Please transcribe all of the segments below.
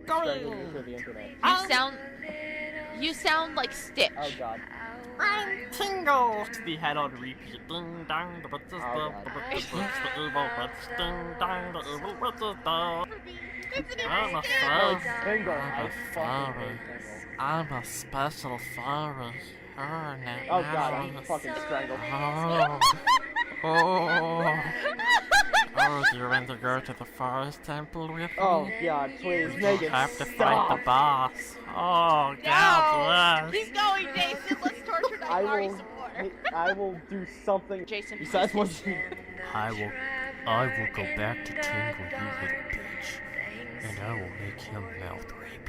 struggling through the internet. You sound like Stitch. Oh god. I'm Tingle. The head on repeat. Ding dong, the what's the Oh, I'm a Oh, furry. Tingle. I'm I a fucking furry. hate Tingle. I'm a special furry. Oh god, I'm fucking strangled. Oh, do you want to go to the forest temple with me? Oh god, please, make You it have to fight stop. the boss. Oh, No! God bless. Keep going, Jason. Let's torture I Nightmare will, some more. I will do something. Jason, Besides what you. I will go back to Tingle, you little bitch, and I will make him mouth rape.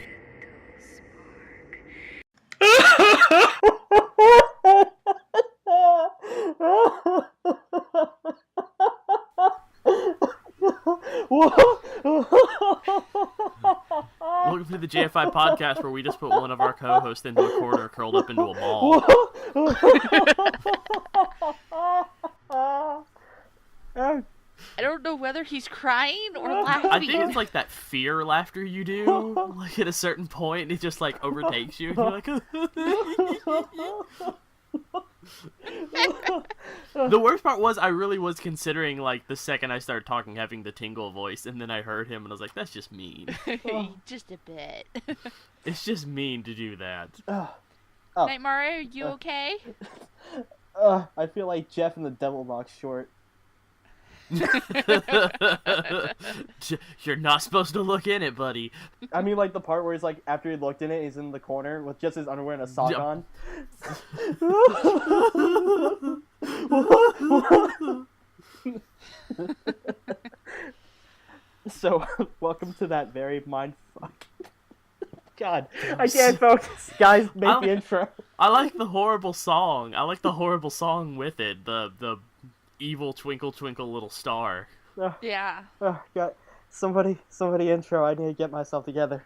Welcome to the JFI podcast, where we just put one of our co-hosts into a corner, curled up into a ball. I don't know whether he's crying or laughing. I think it's like that fear laughter you do, like at a certain point, it just like overtakes you, and you're like, The worst part was I really was considering, like, the second I started talking, having the Tingle voice, and then I heard him, and I was like, that's just mean. Just a bit. It's just mean to do that. Nightmare, are you okay? I feel like Jeff in the Devil Box short. You're not supposed to look in it, buddy. I mean, like the part where he's like, after he looked in it, he's in the corner with just his underwear and a sock Yep. on. So, welcome to that very mindfuck. God, I can't focus. Guys, make the intro. I like the horrible song. I like the horrible song with it. The evil Twinkle Twinkle Little Star. Yeah. Oh, God. Somebody intro. I need to get myself together.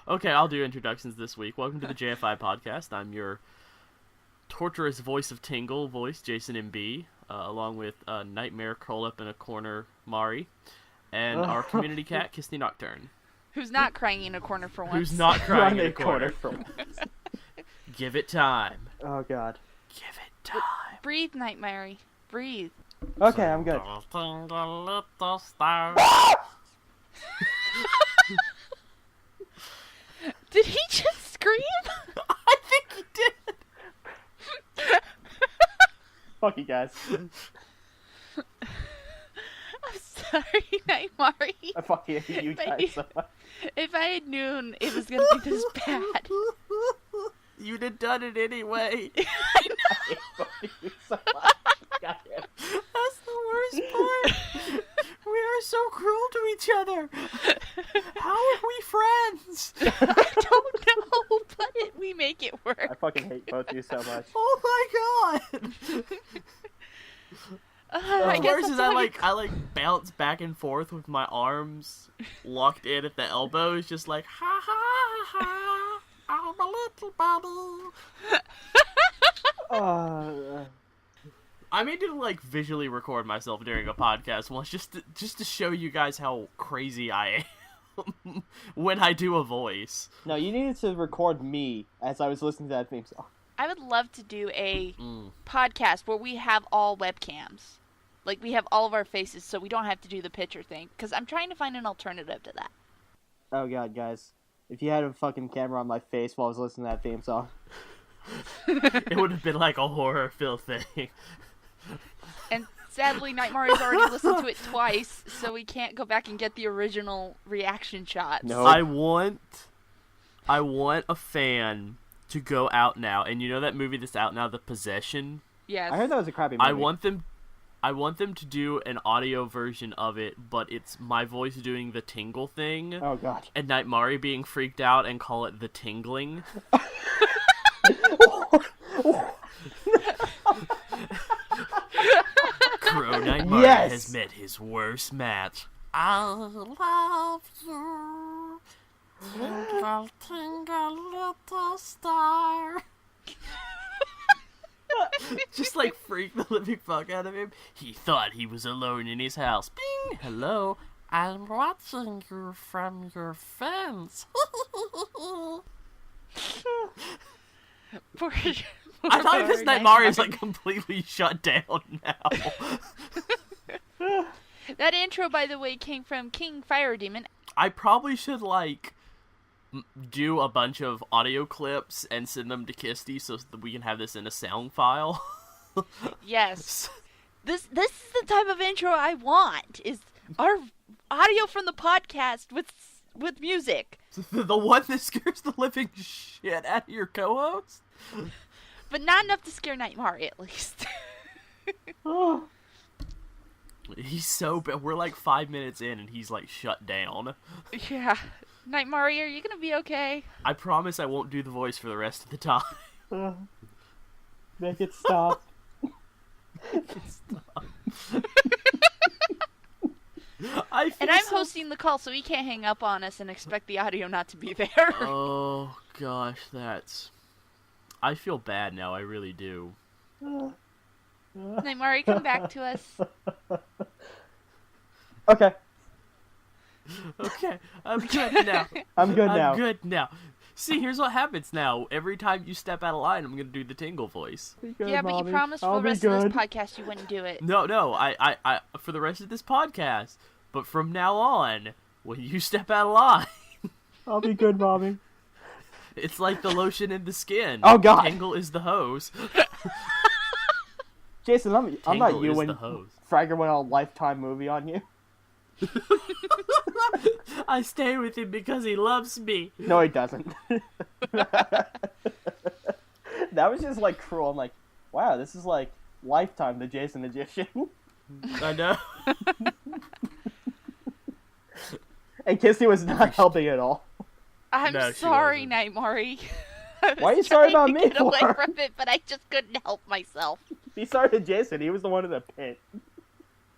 Okay, I'll do introductions this week. Welcome to the JFI podcast. I'm your torturous voice of Tingle voice, Jason MB, along with Nightmare curled up in a corner, Mari, and our community cat, Kissney Nocturne. Who's not crying in a corner for once? Who's not crying in a corner corner. from. Give it time. Oh, God. Give it time. Breathe, Nightmare. Breathe. Okay, I'm good. Little star. Did he just scream? I think he did. Fuck you guys. I'm sorry, Nightmare. I fucking hate you guys so much. If I had known it was gonna be this bad. You'd have done it anyway. I hate fucking you so much. Goddamn. That's the worst part. We are so cruel to each other. How are we friends? I don't know, but we make it I work. fucking hate both of you so much. Oh my god. I The guess worst that's is how I like bounce back and forth with my arms locked in at the elbows, just like ha ha ha. I'm a little bubble. I made to like visually record myself during a podcast once, just to show you guys how crazy I am when I do a voice. No, you needed to record me as I was listening to that theme song. I would love to do a podcast where we have all webcams. Like, we have all of our faces so we don't have to do the picture thing. Because I'm trying to find an alternative to that. Oh god, guys. If you had a fucking camera on my face while I was listening to that theme song. It would have been like a horror film thing. And sadly, Nightmare has already listened to it twice, so we can't go back and get the original reaction shots. No. I want a fan to go out now, and you know that movie that's out now, The Possession? Yes. I heard that was a crappy movie. I want them to do an audio version of it, but it's my voice doing the tingle thing. Oh god. And Nightmare being freaked out and call it the tingling. Crow Nightmare Yes! has met his worst match. I love you. Tingle, tingle, little star. Just like freak the living fuck out of him. He thought he was alone in his house. Bing! Hello, I'm watching you from your fence. I thought this Night Mario is like completely shut down now. That intro, by the way, came from King Fire Demon. I probably should like do a bunch of audio clips and send them to Kisty so that we can have this in a sound file. Yes. This is the type of intro I want. Is our audio from the podcast with music. The one that scares the living shit out of your co-host? But not enough to scare Nightmare, at least. He's so bad. We're like 5 minutes in and he's like shut down. Yeah. Nightmare, are you gonna be okay? I promise I won't do the voice for the rest of the time. Make it stop. And I'm hosting the call, so he can't hang up on us and expect the audio not to be there. Oh gosh, I feel bad now, I really do. Nightmare, come back to us. Okay. Okay, I'm good now. I'm good now. See, here's what happens now. Every time you step out of line, I'm gonna do the Tingle voice. Be good, Yeah, but you Mommy. promised for I'll the be rest of this good. podcast you wouldn't do it. No, I for the rest of this podcast. But from now on, when you step out of line, I'll be good, Mommy. it's like the lotion in the skin. Oh, God. Tingle is the hose. Jason, I'm not Tingle you is when the hose. Fragger went on a Lifetime movie on you. I stay with him because he loves me. No, he doesn't. That was just like cruel. I'm like, wow, this is like Lifetime, the Jason Magician. I know. And Kissy was not helping at all. I'm No, she sorry, wasn't. Nightmare. Why are you sorry about me Get away for? from it, but I just couldn't help myself. Be sorry to Jason. He was the one in the pit.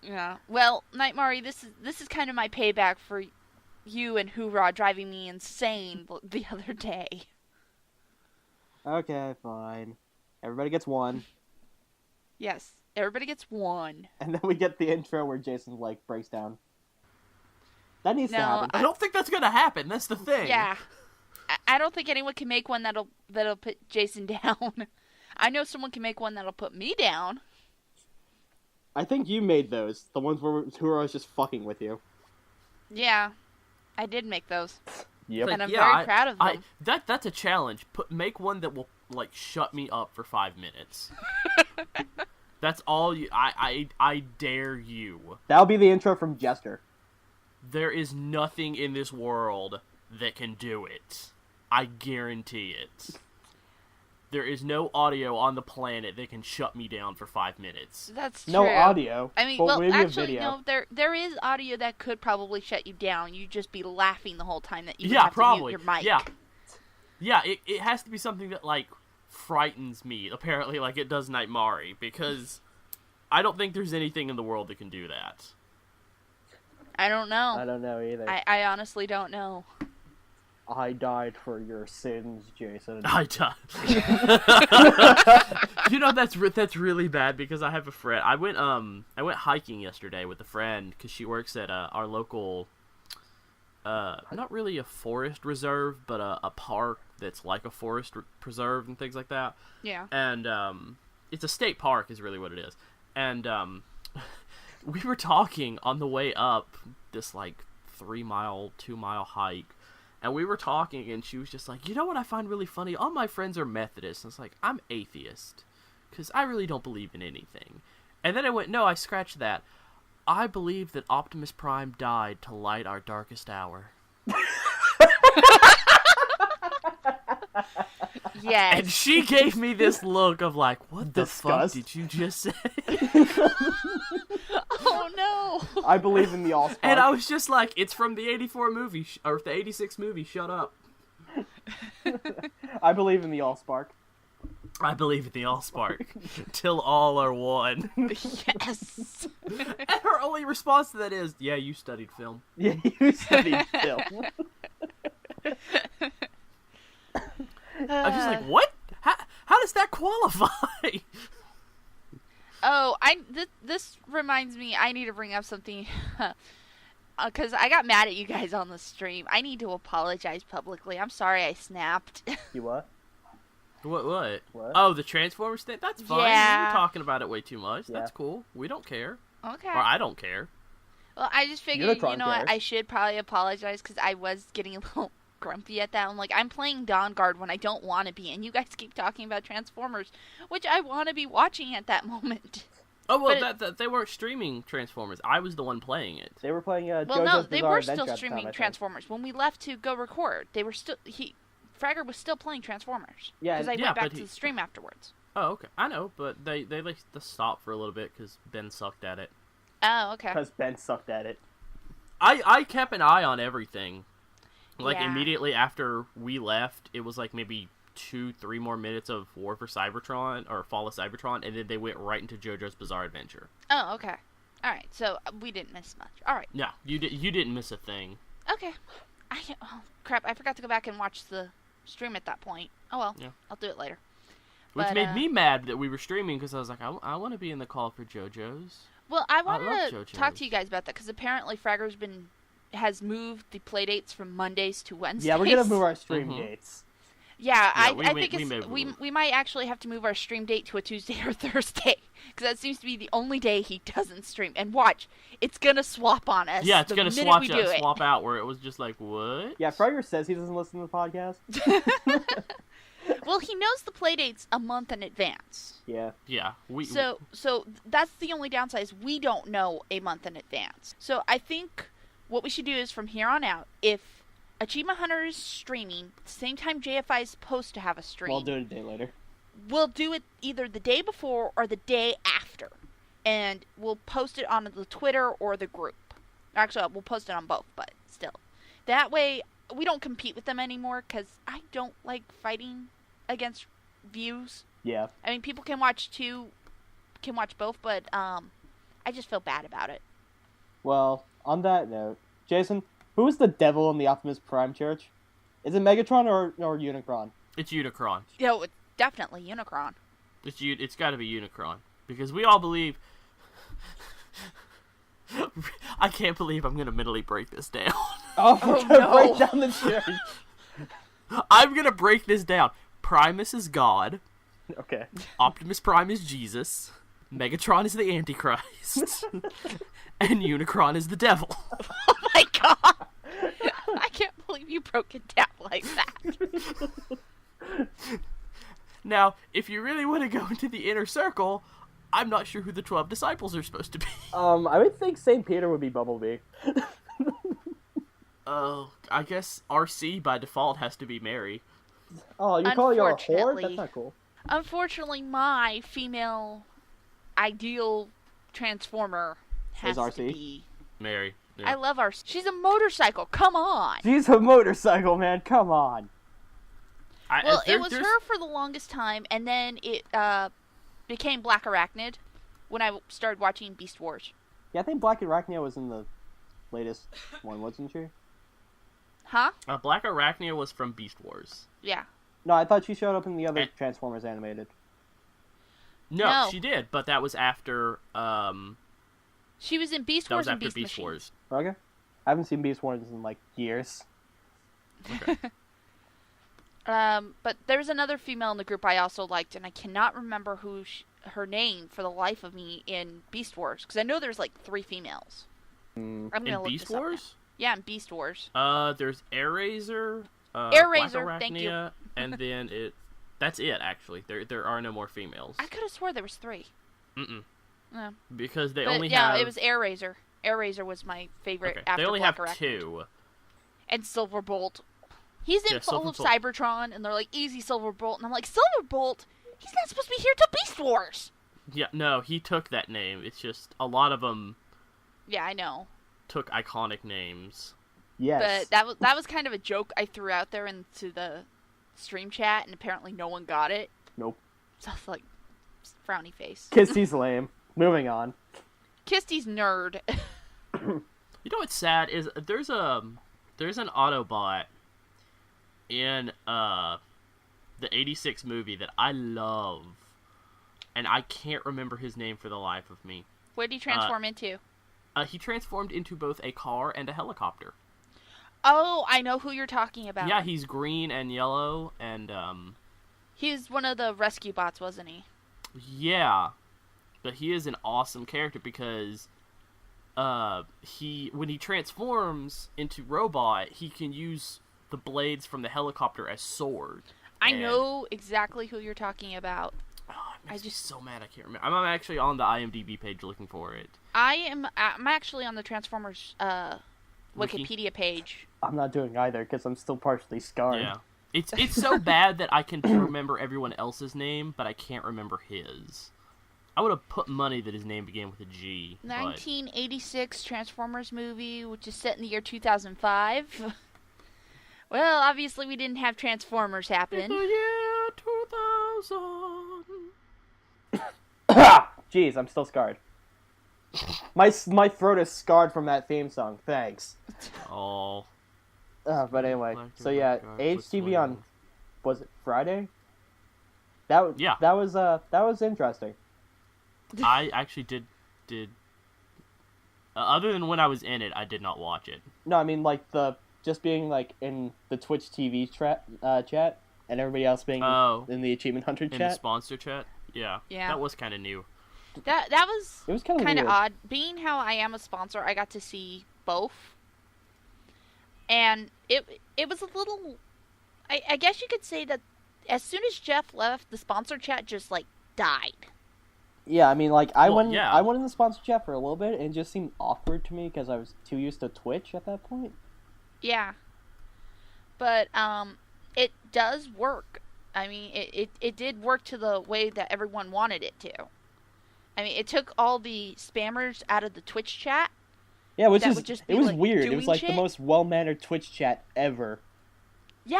Yeah. Well, Nightmare, this is kind of my payback for you and Hoorah driving me insane the other day. Okay, fine. Everybody gets one. Yes. Everybody gets one. And then we get the intro where Jason, like, breaks down. That needs to No, happen. I don't think that's gonna happen. That's the thing. Yeah. I don't think anyone can make one that'll put Jason down. I know someone can make one that'll put me down. I think you made those. The ones where Tura was just fucking with you. Yeah. I did make those. Yep. And I'm very proud of them. That's a challenge. Make one that will like shut me up for 5 minutes. That's all you. I dare you. That'll be the intro from Jester. There is nothing in this world that can do it. I guarantee it. There is no audio on the planet that can shut me down for 5 minutes. That's true. No audio. I mean, but well, maybe actually, a video. no. There is audio that could probably shut you down. You'd just be laughing the whole time that you would Yeah, have probably. to mute your mic. Yeah, it has to be something that, like, frightens me, apparently, like it does Nightmare, because I don't think there's anything in the world that can do that. I don't know. I don't know either. I honestly don't know. I died for your sins, Jason. I died. You know, that's really bad because I have a friend. I went hiking yesterday with a friend because she works at our local, not really a forest reserve, but a park that's like a forest preserve and things like that. Yeah. And it's a state park is really what it is. And we were talking on the way up this like 3-mile, 2-mile hike. And we were talking, and she was just like, you know what I find really funny? All my friends are Methodists. And it's like, I'm atheist. Because I really don't believe in anything. And then I went, no, I scratched that. I believe that Optimus Prime died to light our darkest hour. Yes. And she gave me this look of like, what the fuck Disgust. did you just say? Oh no. I believe in the Allspark. And I was just like, it's from the 84 movie, or the 86 movie, shut up. I believe in the Allspark. I believe in the Allspark. Till all are one. Yes. And her only response to that is, yeah, you studied film. Yeah, you studied film. I was just like, what? How does that qualify? Oh, this reminds me. I need to bring up something. because I got mad at you guys on the stream. I need to apologize publicly. I'm sorry I snapped. You what? What? What? Oh, the Transformers thing? That's fine. Yeah. You're talking about it way too much. Yeah. That's cool. We don't care. Okay. Or I don't care. Well, I just figured, Unicron you know what, cares. I should probably apologize because I was getting a little grumpy at that. I'm like, I'm playing Dawn Guard when I don't want to be, and you guys keep talking about Transformers, which I want to be watching at that moment. Oh, well, But they weren't streaming Transformers. I was the one playing it. They were playing Well, JoJo's no, they Bizarre were Adventure still at the streaming time, I think. Transformers. When we left to go record, they were still, Fragger was still playing Transformers. Yeah, Because I yeah, went back but to he- the stream afterwards. Oh, okay. I know, but they like to stop for a little bit because Ben sucked at it. Oh, okay. Because Ben sucked at it. I kept an eye on everything. Like, Yeah. immediately after we left, it was like maybe 2-3 more minutes of War for Cybertron, or Fall of Cybertron, and then they went right into JoJo's Bizarre Adventure. Oh, okay. Alright, so we didn't miss much. Alright. Yeah, you didn't miss a thing. Okay. Oh, crap, I forgot to go back and watch the stream at that point. Oh well, Yeah. I'll do it later. Which But, made me mad that we were streaming, because I was like, I want to be in the call for JoJo's. Well, I love wanted to JoJo's. talk to you guys about that because apparently Fragger's has moved the play dates from Mondays to Wednesdays. Yeah, we're gonna move our stream Mhm. dates. Yeah, Yeah, I think we we might actually have to move our stream date to a Tuesday or Thursday because that seems to be the only day he doesn't stream. And watch, it's gonna swap on us. Yeah, it's the gonna minute we do it. swap out where it was just like, what? Yeah, Frogger says he doesn't listen to the podcast. Well, he knows the play dates a month in advance. Yeah. Yeah, So that's the only downside is we don't know a month in advance. So I think what we should do is from here on out, if Achievement Hunter is streaming, the same time JFI is supposed to have a stream, We'll do it a day later. we'll do it either the day before or the day after. And we'll post it on the Twitter or the group. Actually, we'll post it on both, but still. That way, we don't compete with them anymore because I don't like fighting against views. Yeah. I mean, people can watch both, but I just feel bad about it. Well, on that note, Jason, who is the devil in the Optimus Prime Church? Is it Megatron or Unicron? it's Unicron. It's definitely Unicron. It's got to be Unicron because we all believe. I can't believe I'm gonna mentally break this down. Oh, we're Oh, gonna no. break down the church. I'm gonna break this down. Primus is God. Okay. Optimus Prime is Jesus. Megatron is the Antichrist. And Unicron is the devil. Oh my god! I can't believe you broke it down like that. Now, if you really want to go into the inner circle, I'm not sure who the 12 disciples are supposed to be. I would think St. Peter would be Bumblebee. Oh, I guess RC by default has to be Mary. Oh, you call your a whore? Unfortunately. That's not cool. Unfortunately, my female ideal transformer has Is RC? to be. Mary. I Yeah. love RC. She's a motorcycle. Come on. She's a motorcycle, man. Come on. Well, there- it was there's- her for the longest time, and then it became Black Arachnid when I started watching Beast Wars. Yeah, I think Black Arachnia was in the latest one, wasn't she? Huh? Black Arachnia was from Beast Wars. Yeah. No, I thought she showed up in the other Eh. Transformers animated. No, No. she did, but that was after She was in Beast that Wars was and after Beast, Beast Machine. Wars. Okay. I haven't seen Beast Wars in like years. Okay. But there was another female in the group I also liked, and I cannot remember her name for the life of me in Beast Wars, because I know there's like 3 females. Mm. I'm gonna In look Beast this up now. Wars? Yeah, in Beast Wars. There's Airazor, Airazor, Black thank you. Arachnia, and then that's it actually. There are no more females. I could have swore there was 3. Mm-mm. No. Because they But only yeah, have it was Airazor. Airazor was my favorite okay. after They only Black have Arachnid. 2. And Silverbolt. He's in Yeah, Fall of Silverbolt. Cybertron, and they're like, easy Silverbolt. And I'm like, Silverbolt? He's not supposed to be here till Beast Wars! Yeah, no, he took that name. It's just a lot of them Yeah, I know. took iconic names. Yes. But that was kind of a joke I threw out there into the stream chat, and apparently no one got it. Nope. So I was like, frowny face. Kisty's lame. Moving on. Kisty's nerd. You know what's sad is there's an Autobot in the 86 movie that I love, and I can't remember his name for the life of me. What did he transform into? He transformed into both a car and a helicopter. Oh, I know who you're talking about. Yeah, he's green and yellow, and He's one of the rescue bots, wasn't he? yeah, but he is an awesome character because when he transforms into robot, he can use the blades from the helicopter as swords. I know exactly who you're talking about. Oh, it makes me so mad I can't remember. I'm actually on the IMDb page looking for it. I'm actually on the Transformers Wikipedia page. I'm not doing either because I'm still partially scarred. Yeah. It's so bad that I can remember everyone else's name, but I can't remember his. I would have put money that his name began with a G. 1986 Transformers movie, which is set in the year 2005. Well, obviously we didn't have Transformers happening. The year 2000. Jeez, I'm still scarred. My throat is scarred from that theme song. Thanks. Oh. But anyway, so yeah, HTV on, was it Friday? That was interesting. I actually did. Other than when I was in it, I did not watch it. No, I mean like just being like in the Twitch TV chat, and everybody else being in the Achievement Hunter chat. In the sponsor chat? Yeah. Yeah. That was kind of new. That was it was kind of odd. Being how I am a sponsor, I got to see both. And it was a little... I guess you could say that as soon as Jeff left, the sponsor chat just, like, died. Yeah, I mean, like, I went in the sponsor chat for a little bit, and it just seemed awkward to me because I was too used to Twitch at that point. Yeah. But, it does work. I mean, it did work to the way that everyone wanted it to. I mean, it took all the spammers out of the Twitch chat. Yeah, it was like, weird. It was like shit. the most well-mannered Twitch chat ever. Yeah.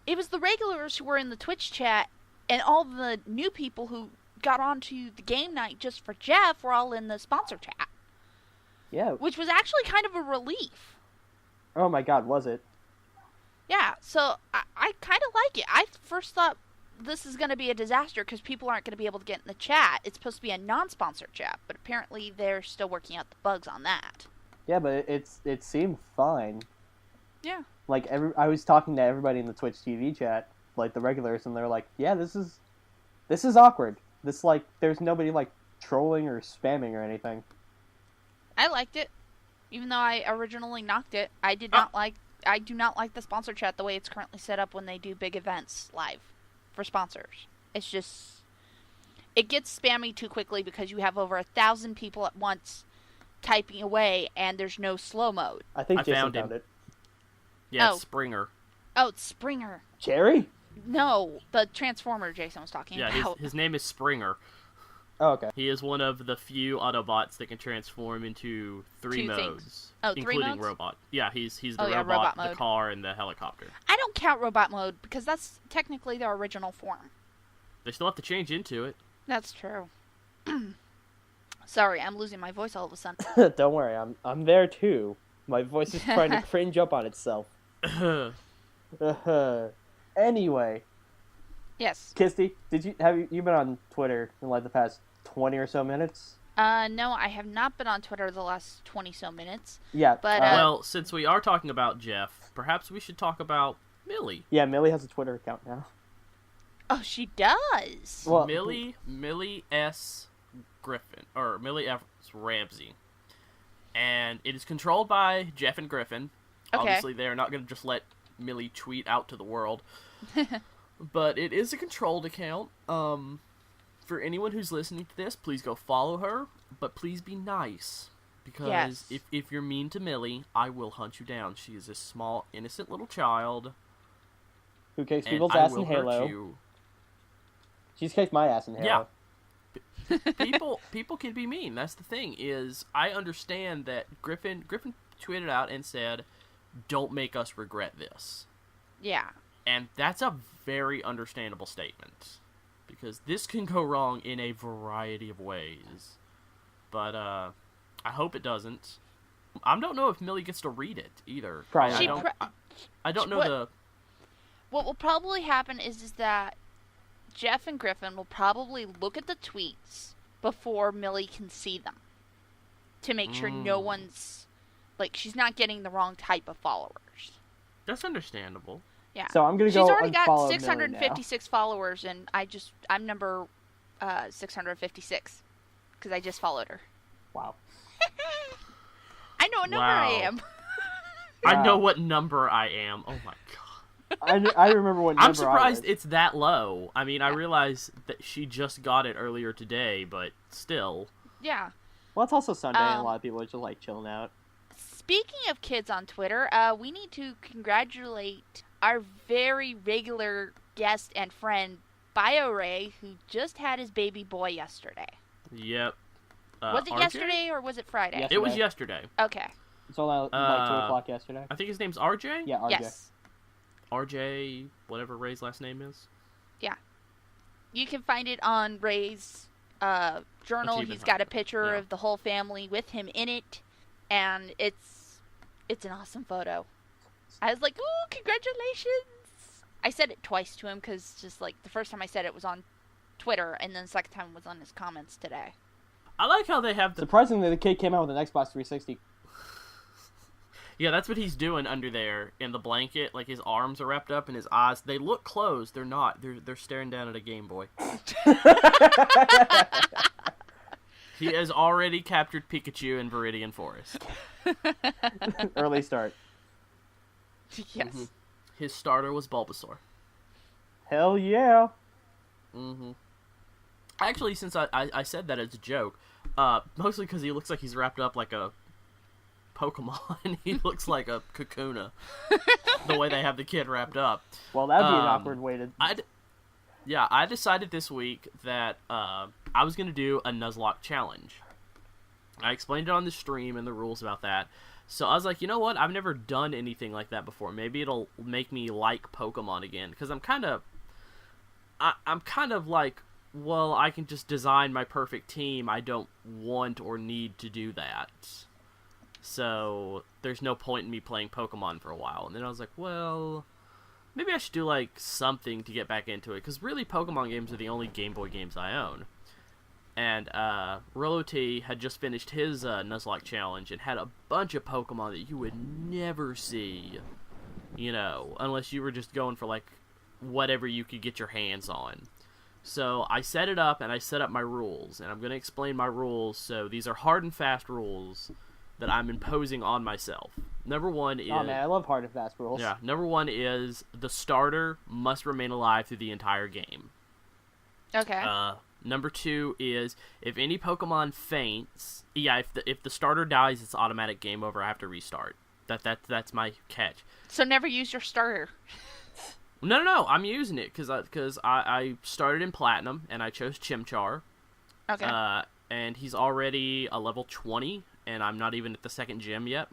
It was the regulars who were in the Twitch chat, and all the new people who got onto the game night just for Jeff were all in the sponsor chat. Yeah. Which was actually kind of a relief. Oh my god, was it? Yeah, so I kind of like it. I first thought this is going to be a disaster because people aren't going to be able to get in the chat. It's supposed to be a non-sponsored chat, but apparently they're still working out the bugs on that. Yeah, but it seemed fine. Yeah. Like I was talking to everybody in the Twitch TV chat, like the regulars, and they're like, "Yeah, this is awkward. This like there's nobody like trolling or spamming or anything." I liked it, even though I originally knocked it. I do not like the sponsor chat the way it's currently set up when they do big events live for sponsors. It's just, it gets spammy too quickly because you have over 1,000 people at once typing away and there's no slow mode. I think Jason found found it. Yeah, Oh. it's Springer. Oh, it's Springer. Jerry? No, the Transformer Jason was talking Yeah, about. his name is Springer. Oh, okay. He is one of the few Autobots that can transform into three Two things. modes. Oh, three including modes? robot. Yeah, he's the Oh, yeah, robot, robot the mode. car, and the helicopter. I don't count robot mode because that's technically their original form. They still have to change into it. That's true. Sorry, I'm losing my voice all of a sudden. Don't worry, I'm there too. My voice is trying to cringe up on itself. Anyway, Yes. Kisty, have you been on Twitter in like the past 20 or so minutes? No, I have not been on Twitter the last 20-so minutes. Yeah. But, well, since we are talking about Jeff, perhaps we should talk about Millie. yeah, Millie has a Twitter account now. Oh, she does. Well, Millie S. Griffin, or Millie F. Ramsey. And it is controlled by Jeff and Griffin. Okay. Obviously, they're not going to just let Millie tweet out to the world. But it is a controlled account. For anyone who's listening to this, please go follow her. But please be nice. Because Yes. if you're mean to Millie, I will hunt you down. She is a small, innocent little child. who kicks And people's I ass will in hurt Halo. you. She's kicked my ass in Halo. Yeah. People can be mean. That's the thing. Is I understand that Griffin tweeted out and said, "Don't make us regret this," Yeah. and that's a very understandable statement because this can go wrong in a variety of ways. But I hope it doesn't. I don't know if Millie gets to read it either. Probably I don't know What- What will probably happen is that Jeff and Griffin will probably look at the tweets before Millie can see them. to make sure no one's, like, she's not getting the wrong type of followers. That's understandable. Yeah. So I'm gonna She's go already got unfollow Millie 656 followers, and I'm number 656 because I just followed her. now. Wow. I know what number I am. I know what number I am. Oh my god. I remember what number I'm surprised I was. it's that low. I mean, I realize that she just got it earlier today, but still. Yeah. Well, it's also Sunday, and a lot of people are just like chilling out. Speaking of kids on Twitter, we need to congratulate our very regular guest and friend, BioRay, who just had his baby boy yesterday. Yep. Was it RJ? yesterday or was it Friday? Yes. It was yesterday. Okay. It's all like 2 o'clock yesterday. I think his name's RJ? Yeah, RJ. Yes. RJ, whatever Ray's last name is. Yeah. You can find it on Ray's journal. Achievement He's got a Hunter. picture Yeah. of the whole family with him in it, and it's an awesome photo. I was like, "Ooh, congratulations!" I said it twice to him because just like the first time I said it was on Twitter, and then the second time was on his comments today. I like how they have the... Surprisingly, the kid came out with an Xbox 360. Yeah, that's what he's doing under there in the blanket. Like, his arms are wrapped up and his eyes... They look closed. They're not. They're staring down at a Game Boy. He has already captured Pikachu in Viridian Forest. Early start. Yes. Mhm. His starter was Bulbasaur. Hell yeah. Mm-hmm. Actually, since I said that as a joke, mostly because he looks like he's wrapped up like a Pokemon. He looks like a Kakuna. The way they have the kid wrapped up. Well, that'd be an awkward way to... I decided this week that I was going to do a Nuzlocke challenge. I explained it on the stream and the rules about that. So I was like, you know what? I've never done anything like that before. Maybe it'll make me like Pokemon again. Because I'm kind of like, well, I can just design my perfect team. I don't want or need to do that. So there's no point in me playing Pokemon for a while. And then I was like, well, maybe I should do like something to get back into it. Because really, Pokemon games are the only Game Boy games I own. And Rolo T had just finished his Nuzlocke challenge and had a bunch of Pokemon that you would never see, you know, unless you were just going for like whatever you could get your hands on. So I set it up and I set up my rules, and I'm going to explain my rules. So these are hard and fast rules that I'm imposing on myself. Number one is... Oh, man, I love hard and fast rules. Yeah, number one is the starter must remain alive through the entire game. Okay. Number two is if any Pokemon faints, if the starter dies, it's automatic game over. I have to restart. That's my catch. So never use your starter. No, I'm using it because I started in Platinum and I chose Chimchar. Okay. And he's already a level 20, and I'm not even at the second gym yet.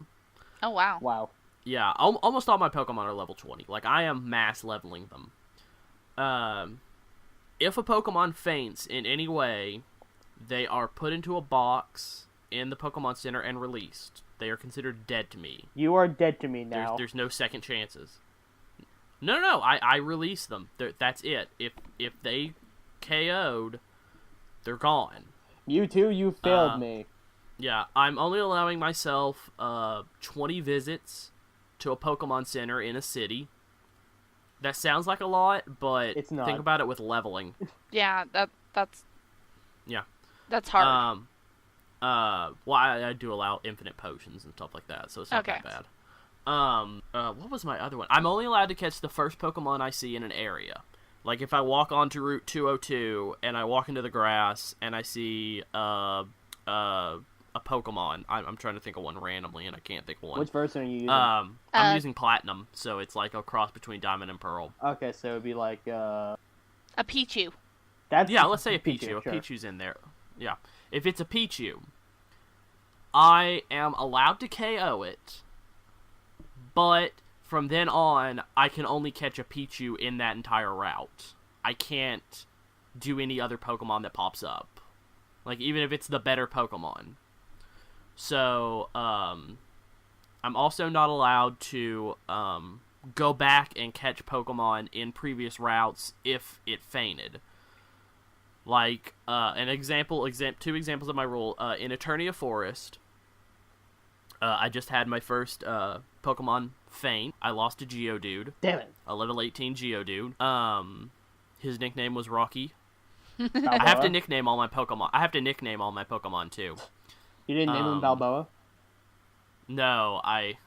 Oh, wow. Wow. Yeah, almost all my Pokemon are level 20. Like, I am mass leveling them. If a Pokemon faints in any way, they are put into a box in the Pokemon Center and released. They are considered dead to me. You are dead to me now. There's no second chances. No, I release them. That's it. If they KO'd, they're gone. Mewtwo, you failed me. Yeah, I'm only allowing myself 20 visits to a Pokemon Center in a city. That sounds like a lot, but It's not. think about it with leveling. Yeah, that's... Yeah. That's hard. Well, I do allow infinite potions and stuff like that, so it's not Okay. that bad. What was my other one? I'm only allowed to catch the first Pokemon I see in an area. Like, if I walk onto Route 202, and I walk into the grass, and I see, a Pokemon. I'm trying to think of one randomly, and I can't think of one. Which version are you using? I'm using Platinum, so it's like a cross between Diamond and Pearl. Okay, so it'd be like, A Pichu. That's Yeah, let's say a Pichu. sure. A Pichu's in there. Yeah. If it's a Pichu, I am allowed to KO it, but from then on, I can only catch a Pichu in that entire route. I can't do any other Pokemon that pops up. Like, even if it's the better Pokemon. So, I'm also not allowed to go back and catch Pokemon in previous routes if it fainted. Like, two examples of my rule. In Eternia Forest, I just had my first Pokemon faint. I lost to Geodude, Damn it. a level 18 Geodude. His nickname was Rocky. I have Balboa? to nickname all my Pokemon. I have to nickname all my Pokemon too. You didn't name him Balboa? No, I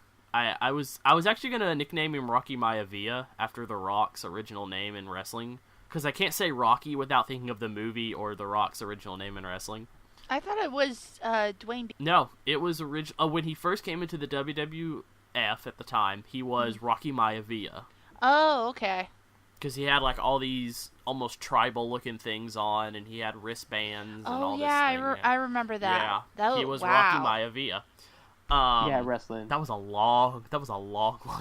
was actually gonna nickname him Rocky Maivia after The Rock's original name in wrestling, because I can't say Rocky without thinking of the movie or The Rock's original name in wrestling. I thought it was Dwayne. No, it was when he first came into the WWF at the time. He was Rocky Maivia. Oh, okay. Because he had like all these almost tribal looking things on, and he had wristbands and all this thing. I remember that. Yeah, he was wow. Rocky Maivia. Yeah, wrestling. That was a long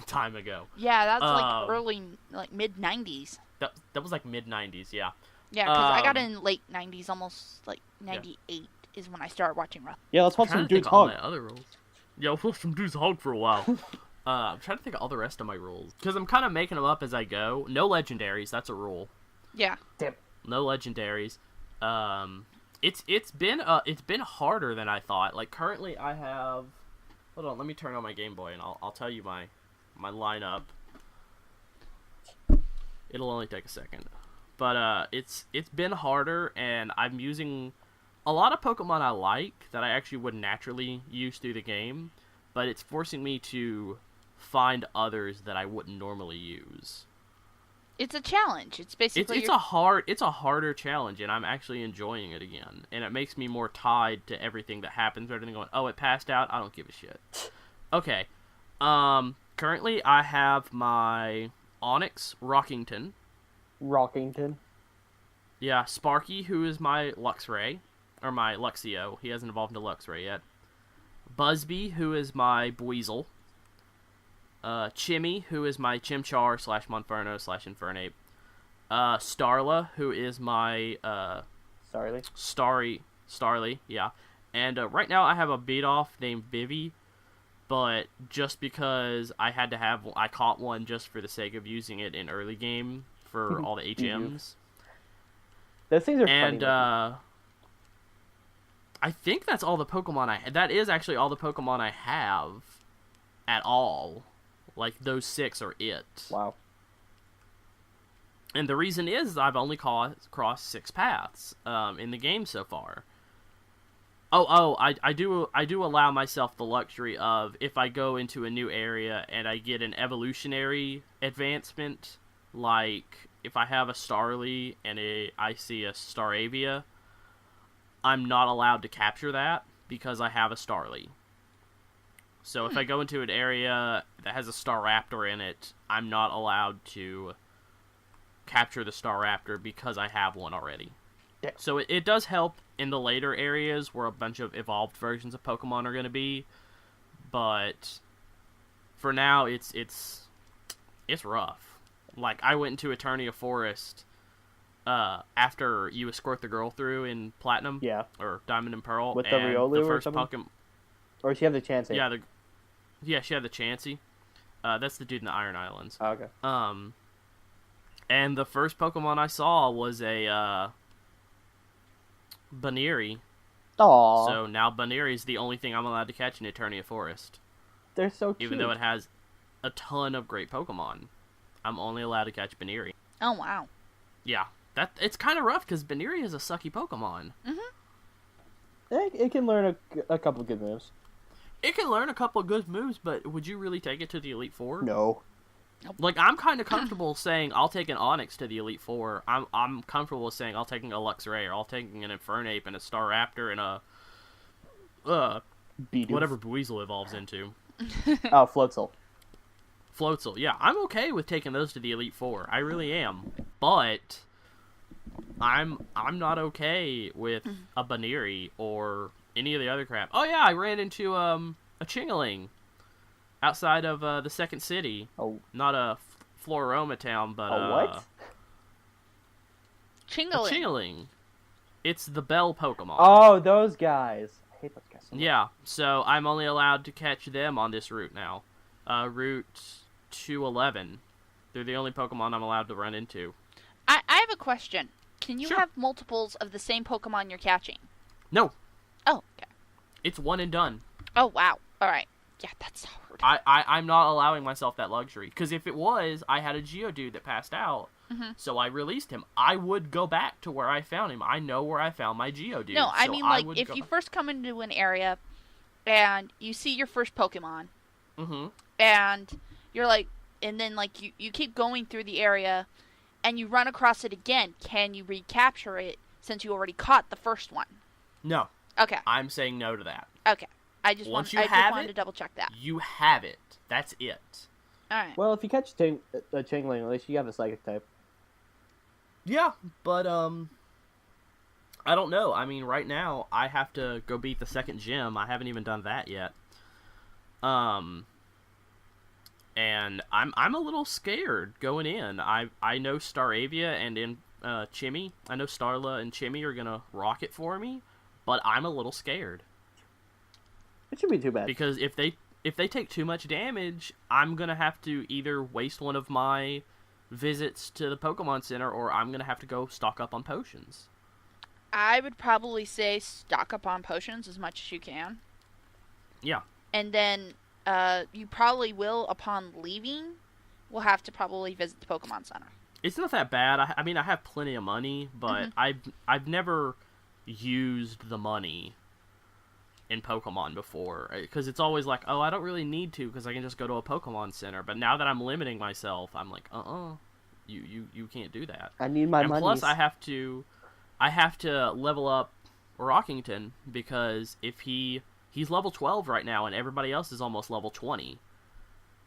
time ago. Yeah, that's like early, like mid '90s. That was like mid '90s, yeah. Yeah, because I got in late '90s, almost like '98 is when I started watching wrestling. Yeah, let's watch I'm trying some to think dudes of all hug. my other rules. Yeah, we'll watch some dudes hug for a while. I'm trying to think of all the rest of my rules, because I'm kind of making them up as I go. No legendaries, that's a rule. Yeah. Damn. No legendaries. It's been harder than I thought. Like currently, I have. Hold on, let me turn on my Game Boy and I'll tell you my lineup. It'll only take a second, but it's been harder, and I'm using a lot of Pokemon I like that I actually would naturally use through the game, but it's forcing me to find others that I wouldn't normally use. It's a challenge. It's basically It's a harder challenge, and I'm actually enjoying it again. And it makes me more tied to everything that happens rather than going, oh, it passed out, I don't give a shit. Okay. Currently I have my Onyx Rockington. Rockington. Yeah, Sparky, who is my Luxray, or my Luxio. He hasn't evolved into Luxray yet. Buzzby, who is my Buizel. Chimmy, who is my Chimchar / Monferno / Infernape. Starla, who is my Starly, yeah. And right now I have a beat-off named Vivi, but just because I caught one just for the sake of using it in early game for all the HMs. Those things are And funny. I think that's all the Pokemon that is actually all the Pokemon I have at all. Like, those 6 are it. Wow. And the reason is I've only crossed 6 paths in the game so far. I do allow myself the luxury of, if I go into a new area and I get an evolutionary advancement, like if I have a Starly and I see a Staravia, I'm not allowed to capture that because I have a Starly. So if I go into an area that has a Staraptor in it, I'm not allowed to capture the Staraptor because I have one already. Yeah. So it does help in the later areas where a bunch of evolved versions of Pokemon are going to be, but for now it's rough. Like, I went into Eternia Forest after you escort the girl through in Platinum, Yeah. or Diamond and Pearl, With the and Riolu the or first something? Pokemon. Or does she have the chance? Yeah, she had the Chansey. That's the dude in the Iron Islands. Oh, okay. And the first Pokemon I saw was a Baneri. Aww. So now Baneri is the only thing I'm allowed to catch in Eternia Forest. They're so cute. Even though it has a ton of great Pokemon, I'm only allowed to catch Baneri. Oh, wow. Yeah, it's kind of rough because Baneri is a sucky Pokemon. It can learn a couple of good moves. It can learn a couple of good moves, but would you really take it to the Elite Four? No. Like, I'm kind of comfortable saying I'll take an Onix to the Elite Four. I'm comfortable with saying I'll taking a Luxray, or I'll taking an Infernape and a Staraptor and a Bidoof. whatever Buizel evolves into. Oh, Floatzel. Floatzel, yeah, I'm okay with taking those to the Elite Four. I really am, but I'm not okay with a Baneri or any of the other crap. Oh yeah, I ran into a Chingaling outside of the second city. Oh. Not a Floroma town, but what? a Chingaling. Chingaling. It's the Bell Pokemon. Oh, those guys. I hate those guys so much. Yeah, so I'm only allowed to catch them on this route now. Route 211. They're the only Pokemon I'm allowed to run into. I have a question. Can you Sure. have multiples of the same Pokemon you're catching? No, Oh, okay. it's one and done. Oh, wow. All right. Yeah, that's hard. I'm not allowing myself that luxury. Because if it was, I had a Geodude that passed out, so I released him. I would go back to where I found him. I know where I found my Geodude. No, I so mean, I like, would if go... you first come into an area and you see your first Pokemon, and you're like, and then, like, you keep going through the area, and you run across it again, can you recapture it since you already caught the first one? No. Okay. I'm saying no to that. Okay. I just Once wanted you to double check that. You have it. That's it. Alright. Well, if you catch a Chingling, at least you have a Psychic type. Yeah, but, I don't know. I mean, right now, I have to go beat the second gym. I haven't even done that yet. And I'm a little scared going in. I know Staravia and in Chimmy, I know Starla and Chimmy are gonna rock it for me, but I'm a little scared. It shouldn't be too bad. Because if they take too much damage, I'm gonna have to either waste one of my visits to the Pokemon Center, or I'm gonna have to go stock up on potions. I would probably say stock up on potions as much as you can. Yeah. And then you probably will, upon leaving, will have to probably visit the Pokemon Center. It's not that bad. I mean, I have plenty of money, but I've never used the money in Pokemon before, because it's always like, oh, I don't really need to because I can just go to a Pokemon Center. But now that I'm limiting myself, I'm like, you can't do that. I need my money. And plus, I have to level up Rockington, because if he's level 12 right now and everybody else is almost level 20.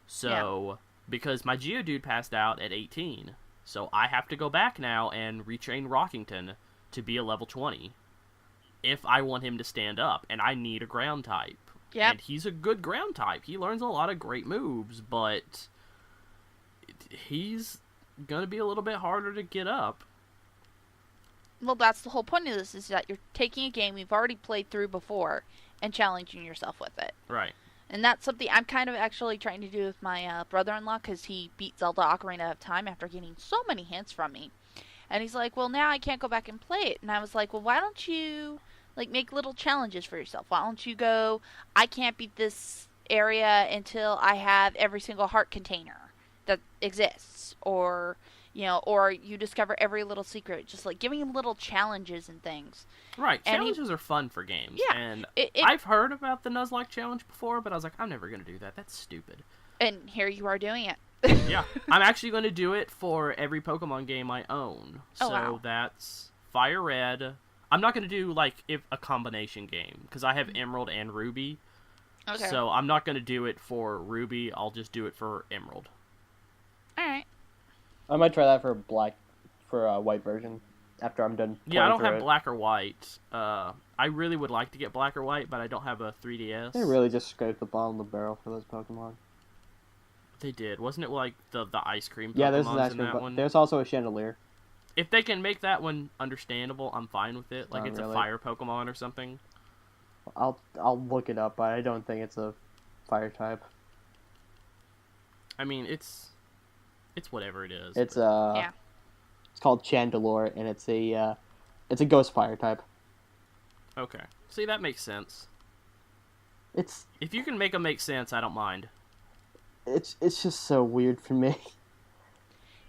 So because my Geodude passed out at 18, so I have to go back now and retrain Rockington to be a level 20 if I want him to stand up, and I need a ground type. Yep. And he's a good ground type. He learns a lot of great moves, but he's going to be a little bit harder to get up. Well, that's the whole point of this, is that you're taking a game you've already played through before and challenging yourself with it. Right. And that's something I'm kind of actually trying to do with my brother-in-law, because he beat Zelda Ocarina of Time after getting so many hints from me. And he's like, well, now I can't go back and play it. And I was like, well, why don't you, like, make little challenges for yourself? Why don't you go, I can't beat this area until I have every single heart container that exists. Or, you know, or you discover every little secret. Just, like, giving him little challenges and things. Right. And Challenges are fun for games. Yeah. And It- I've heard about the Nuzlocke challenge before, but I was like, I'm never going to do that. That's stupid. And here you are doing it. Yeah. I'm actually going to do it for every Pokemon game I own. Oh, So wow. that's Fire Red. I'm not going to do, like, a combination game, because I have Emerald and Ruby. Okay. So I'm not going to do it for Ruby. I'll just do it for Emerald. Alright. I might try that for a white version after I'm done. Yeah, I don't playing have through black or white. I really would like to get black or white, but I don't have a 3DS. They really just scraped the bottom of the barrel for those Pokemon. They did. Wasn't it like the ice cream Pokemons Yeah, there's an ice in cream. that one? There's also a Chandelier. If they can make that one understandable, I'm fine with it. Like Not it's really. a fire Pokemon or something. I'll look it up, but I don't think it's a fire type. I mean, it's whatever it is. It's Yeah. It's called Chandelure, and it's a ghost fire type. Okay. See, that makes sense. It's If you can make them make sense, I don't mind. it's just so weird for me.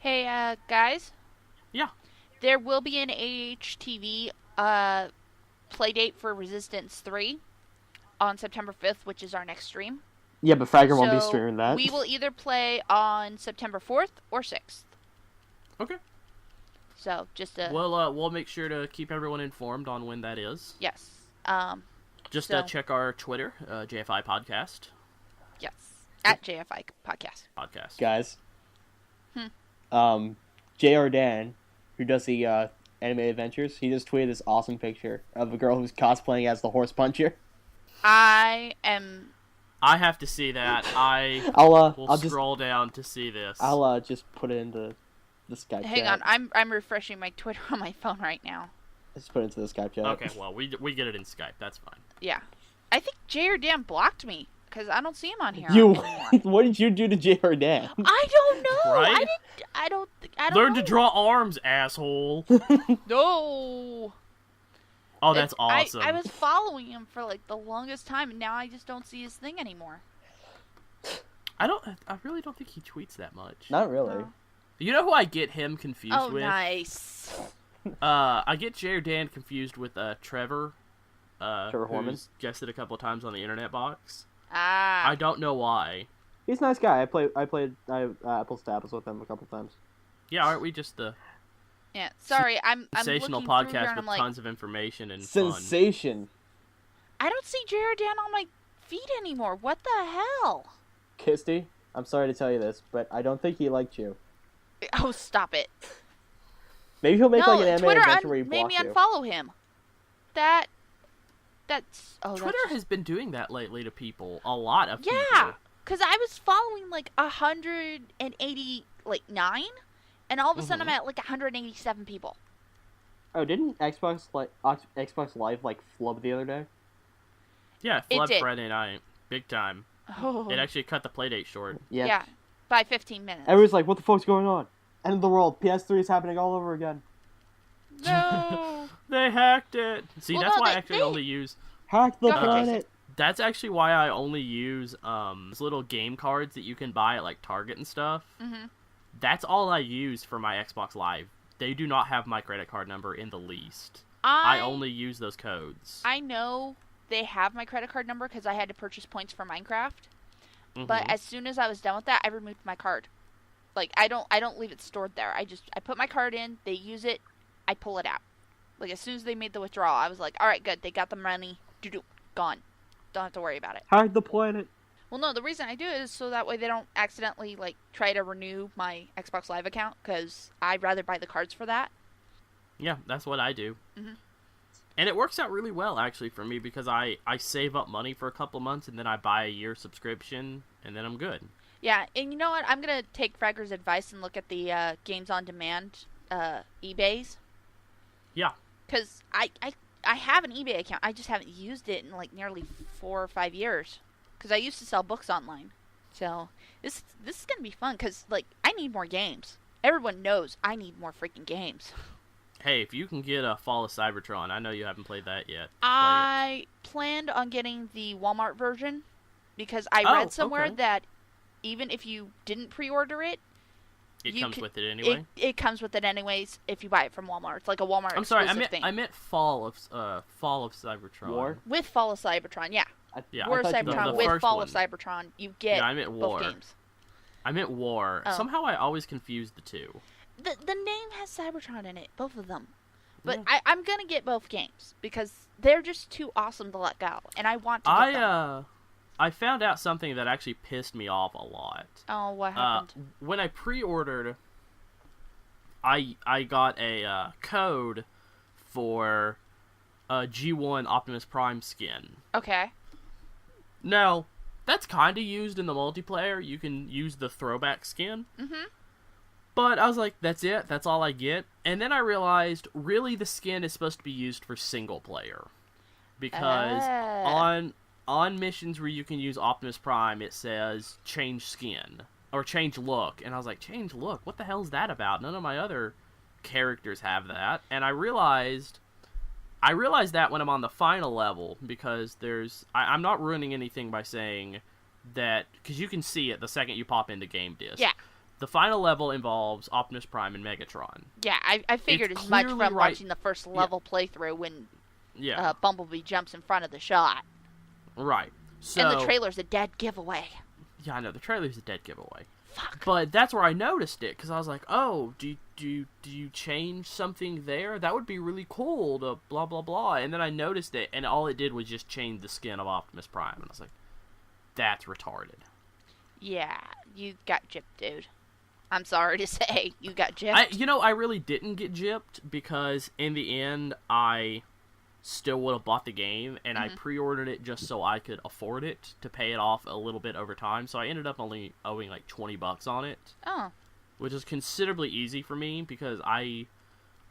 Hey, guys. Yeah. There will be an AHTV play date for Resistance 3 on September 5th, which is our next stream. Yeah, but Fragger won't be So, streaming that. We will either play on September 4th or 6th. Okay. So, just a... We'll make sure to keep everyone informed on when that is. Yes. Just So- check our Twitter, JFI Podcast. Yes. At JFI Podcast. Guys. J.R. Dan, who does the anime adventures, he just tweeted this awesome picture of a girl who's cosplaying as the Horse Puncher. I have to see that. I I'll will just scroll down to see this. I'll just put it into the Skype Hang chat. on. I'm refreshing my Twitter on my phone right now. Just put it into the Skype chat. Okay, well, we get it in Skype. That's fine. Yeah. I think J.R. Dan blocked me, because I don't see him on here You, anymore. what did you do to J.R. Dan? I don't know. Right? I don't Learn know. to draw arms, asshole. No. Oh, that's awesome. I was following him for like the longest time, and now I just don't see his thing anymore. I really don't think he tweets that much. Not really. No. You know who I get him confused Oh, with? nice. I get Jared Dan confused with Trevor. Trevor Horman? Who's guested a couple of times on the internet box. Ah. I don't know why. He's a nice guy. I played apples to apples with him a couple times. Yeah, aren't we just the Yeah. Sorry, I'm sensational looking through here podcast and with I'm like, tons of information and fun? Sensation. I don't see Jared Dan on my feed anymore. What the hell? Kisty, I'm sorry to tell you this, but I don't think he liked you. Oh, stop it. Maybe he'll make No, like an anime Twitter adventure where he made blocks me you. unfollow him. That's Twitter has been doing that lately to people. A lot of people. Yeah, because I was following like 189, and all of a sudden I'm at like 187 people. Oh, didn't Xbox Live like flub the other day? Yeah, It Flood did. Friday night. Big time. Oh. It actually cut the playdate short. Yeah, by 15 minutes. Everyone's like, "What the fuck's going on?" End of the world. PS3 is happening all over again. No. They hacked it. See, Well, that's no, why I they- actually they- only use... Hack the Go ahead, planet. That's actually why I only use those little game cards that you can buy at like Target and stuff. Mm-hmm. That's all I use for my Xbox Live. They do not have my credit card number in the least. I only use those codes. I know they have my credit card number because I had to purchase points for Minecraft. But Mhm. as soon as I was done with that, I removed my card. Like I don't leave it stored there. I put my card in, they use it, I pull it out. Like as soon as they made the withdrawal, I was like, all right, good, they got the money, gone. Don't have to worry about it. Hack the planet. Well, no, the reason I do it is so that way they don't accidentally like try to renew my Xbox Live account because I'd rather buy the cards for that. Yeah, that's what I do. Mhm. And it works out really well, actually, for me, because I save up money for a couple months, and then I buy a year subscription, and then I'm good. Yeah, and you know what? I'm gonna take Fragger's advice and look at the games on demand eBays. Yeah. Because I have an eBay account. I just haven't used it in like nearly 4 or 5 years. Because I used to sell books online. So this is gonna be fun. Because like I need more games. Everyone knows I need more freaking games. Hey, if you can get a Fall of Cybertron, I know you haven't played that yet. I planned on getting the Walmart version because I Oh, read somewhere okay. that even if you didn't pre-order it, It you comes can- with it anyway. it comes with it anyways if you buy it from Walmart. It's like a Walmart I'm sorry, exclusive thing. I meant Fall of Cybertron. War. With Fall of Cybertron, yeah. Yeah, War of I thought you Cybertron meant with first Fall one. of Cybertron, you get Yeah, I meant War. both games. I meant War. Oh. Somehow I always confuse the two. The name has Cybertron in it, both of them. But Yeah. I'm gonna get both games because they're just too awesome to let go, and I want to get them. I found out something that actually pissed me off a lot. Oh, what happened? When I pre-ordered, I got a code for a G1 Optimus Prime skin. Okay. Now, that's kind of used in the multiplayer. You can use the throwback skin. Mm-hmm. But I was like, that's it? That's all I get? And then I realized, really, the skin is supposed to be used for single player. Because on missions where you can use Optimus Prime, it says change skin. Or change look. And I was like, change look? What the hell is that about? None of my other characters have that. And I realized that when I'm on the final level, because I'm not ruining anything by saying that, because you can see it the second you pop into Game Disc. Yeah. The final level involves Optimus Prime and Megatron. Yeah, I figured It's as much clearly from right- watching the first level playthrough when Yeah, Bumblebee jumps in front of the shot. right. So, And the trailer's a dead giveaway. yeah, I know, the trailer's a dead giveaway. Fuck. But that's where I noticed it, because I was like, oh, do you change something there? That would be really cool to blah, blah, blah. And then I noticed it, and all it did was just change the skin of Optimus Prime. And I was like, that's retarded. Yeah, you got gypped, dude. I'm sorry to say, you got gypped. I really didn't get gypped, because in the end, I still would have bought the game, and I pre-ordered it just so I could afford it to pay it off a little bit over time. So I ended up only owing like $20 on it. Oh. Which is considerably easy for me, because I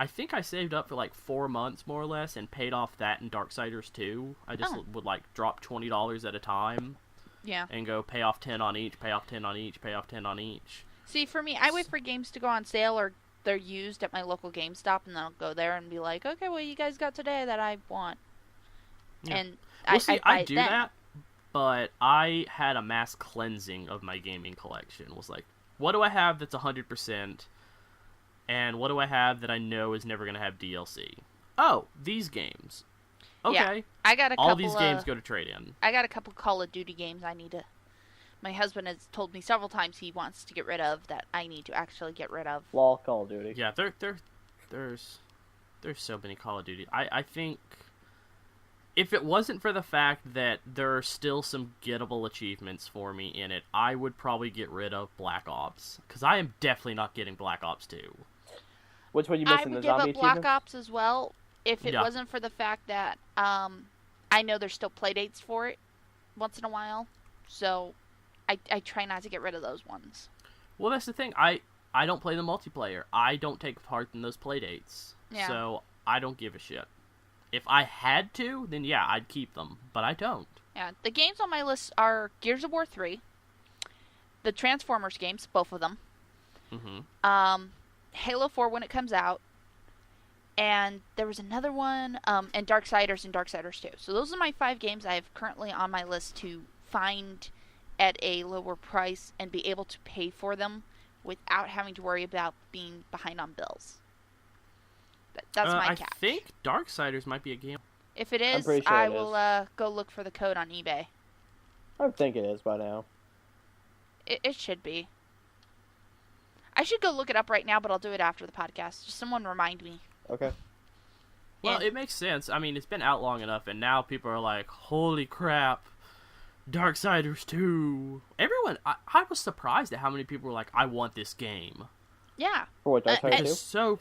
think I saved up for like 4 months more or less and paid off that and Darksiders 2. I just would like drop $20 at a time Yeah. and go pay off 10 on each, pay off 10 on each, pay off 10 on each. See, for me, I wait for games to go on sale or they're used at my local GameStop, and then I'll go there and be like, okay, what you guys got today that I want? Yeah. And Well, see, I buy I it do then. that, but I had a mass cleansing of my gaming collection. Was like, what do I have that's 100%, and what do I have that I know is never going to have DLC? Oh, these games. Okay. Yeah, I got a couple. All these games go to trade-in. I got a couple Call of Duty games I need to. My husband has told me several times he wants to get rid of that I need to actually get rid of. LOL, Call of Duty. Yeah, there's so many Call of Duty. I think if it wasn't for the fact that there are still some gettable achievements for me in it, I would probably get rid of Black Ops, because I am definitely not getting Black Ops 2. Which one you I missing? would The give zombie up Black achievement? Ops as well if it Yeah. wasn't for the fact that I know there's still playdates for it once in a while, so I try not to get rid of those ones. Well, that's the thing. I don't play the multiplayer. I don't take part in those playdates. Yeah. So I don't give a shit. If I had to, then yeah, I'd keep them. But I don't. Yeah, the games on my list are Gears of War 3, the Transformers games, both of them, Mm-hmm. Halo 4 when it comes out, and there was another one, and Darksiders and Darksiders 2. So those are my 5 games I have currently on my list to find at a lower price and be able to pay for them without having to worry about being behind on bills. That's my catch. I think Darksiders might be a game. If it is, pretty sure I it will go look for the code on eBay. I think it is by now. It should be. I should go look it up right now, but I'll do it after the podcast. Just someone remind me. Okay. Well, Yeah. it makes sense. I mean, it's been out long enough, and now people are like, holy crap, Darksiders 2. Everyone, I was surprised at how many people were like, I want this game. Yeah. For what, Darksiders 2?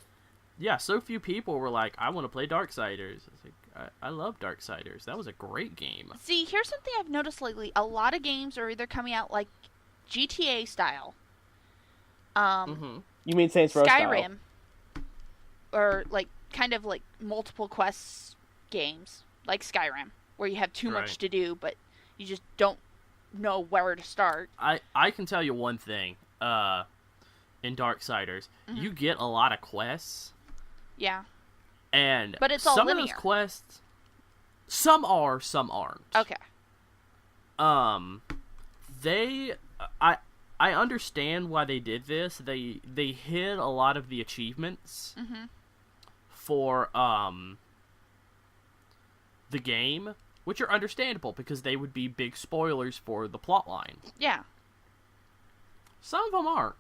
Because so few people were like, I want to play Darksiders. It's like, I love Darksiders. That was a great game. See, here's something I've noticed lately. A lot of games are either coming out like GTA style, Mm-hmm. You mean Saints Row style? Skyrim, or like kind of like multiple quests games, like Skyrim, where you have too Right. much to do, but you just don't know where to start. I can tell you one thing. In Darksiders, you get a lot of quests, Yeah. and But it's all some of linear. those quests, some are, some aren't. Okay. I understand why they did this. They hid a lot of the achievements for the game, which are understandable because they would be big spoilers for the plotline. Yeah. Some of them aren't.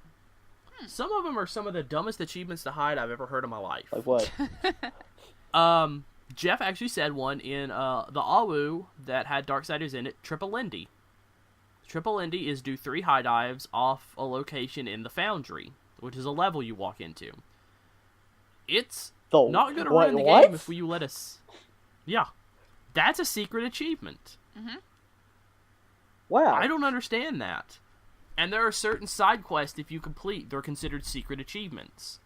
Some of them are some of the dumbest achievements to hide I've ever heard in my life. Like what? Jeff actually said one in the AWU that had Darksiders in it, Triple Lindy. Triple Lindy is do 3 high dives off a location in the Foundry, which is a level you walk into. It's not going to ruin the game if you let us... Yeah. That's a secret achievement. Wow. I don't understand that. And there are certain side quests, if you complete, they're considered secret achievements.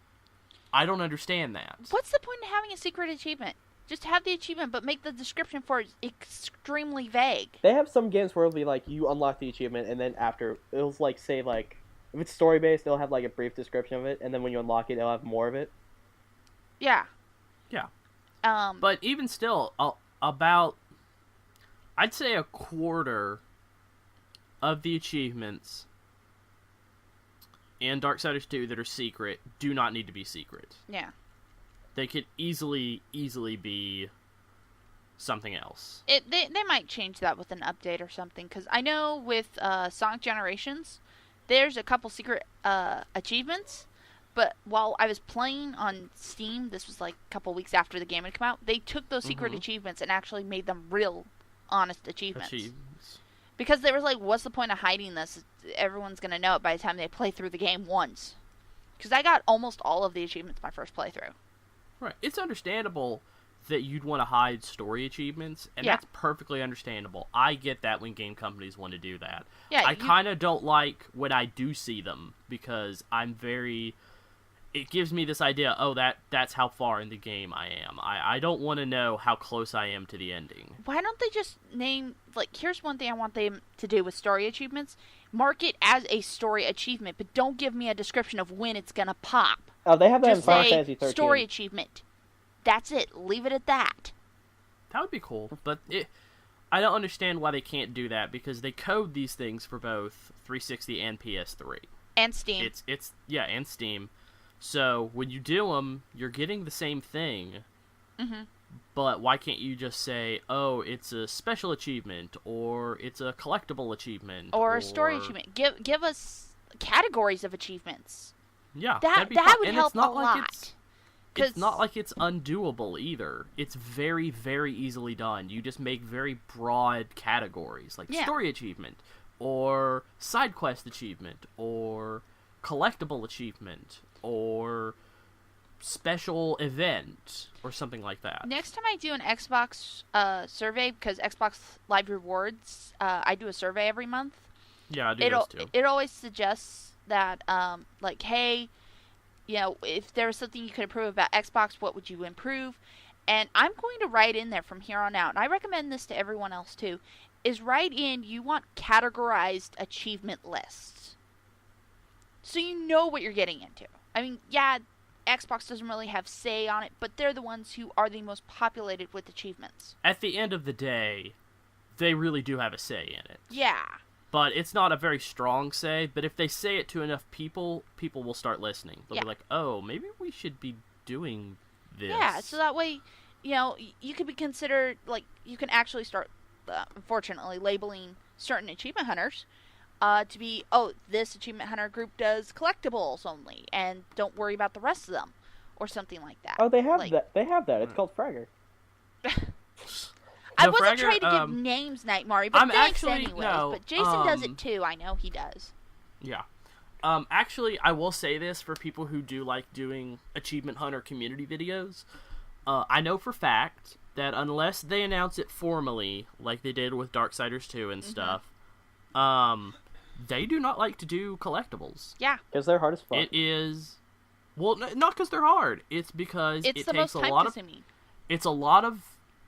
I don't understand that. What's the point of having a secret achievement? Just have the achievement, but make the description for it extremely vague. They have some games where it'll be like you unlock the achievement and then after it'll like say like if it's story based they'll have like a brief description of it and then when you unlock it they'll have more of it. Yeah. Yeah. But But even still, about, I'd say a quarter of the achievements in Darksiders 2 that are secret do not need to be secret. yeah. They could easily be something else. They might change that with an update or something, because I know with Sonic Generations, there's a couple secret achievements, but while I was playing on Steam, this was like a couple weeks after the game had come out, they took those secret achievements and actually made them real, honest achievements. Because they were like, what's the point of hiding this? Everyone's going to know it by the time they play through the game once. Because I got almost all of the achievements my first playthrough. Right. It's understandable that you'd want to hide story achievements, and Yeah. that's perfectly understandable. I get that when game companies want to do that. Yeah, I kind of don't like when I do see them, because it gives me this idea, oh, that's how far in the game I am. I don't want to know how close I am to the ending. Why don't they just name, like, here's one thing I want them to do with story achievements. Mark it as a story achievement, but don't give me a description of when it's going to pop. Oh, they have that in Just Final say Fantasy 13. story achievement. That's it. Leave it at that. That would be cool, but I don't understand why they can't do that, because they code these things for both 360 and PS3. And Steam. It's yeah, and Steam. So when you do them, you're getting the same thing. Mm-hmm. But why can't you just say, oh, it's a special achievement, or it's a collectible achievement, Or a story achievement. Give us categories of achievements. Yeah, That that'd be that fun. would And help it's not a like lot. It's not like it's undoable either. It's very, very easily done. You just make very broad categories, like Yeah. story achievement, or side quest achievement, or collectible achievement, or special event, or something like that. Next time I do an Xbox survey, because Xbox Live Rewards, I do a survey every month. Yeah, I do those too. It always suggests that, like, hey, you know, if there was something you could improve about Xbox, what would you improve? And I'm going to write in there from here on out, and I recommend this to everyone else too, is write in you want categorized achievement lists. So you know what you're getting into. I mean, yeah, Xbox doesn't really have say on it, but they're the ones who are the most populated with achievements. At the end of the day, they really do have a say in it. Yeah. But it's not a very strong say, but if they say it to enough people, people will start listening. They'll be like, oh, maybe we should be doing this. Yeah, so that way, you know, you could be considered, like, you can actually start, unfortunately, labeling certain achievement hunters to be, oh, this achievement hunter group does collectibles only, and don't worry about the rest of them, or something like that. Oh, they have like, that. They have that. It's called Fragger. I No, wasn't Fragger, trying to give names, Nightmare, but I'm thanks actually- anyways. no, But Jason does it too. I know he does. Yeah. Actually, I will say this for people who do like doing Achievement Hunter community videos. I know for fact that unless they announce it formally, like they did with Darksiders 2 and stuff, they do not like to do collectibles. Yeah. Because they're hard as fuck. It is... Well, not because they're hard. It's because It's it the takes most a lot of... time-consuming. It's a lot of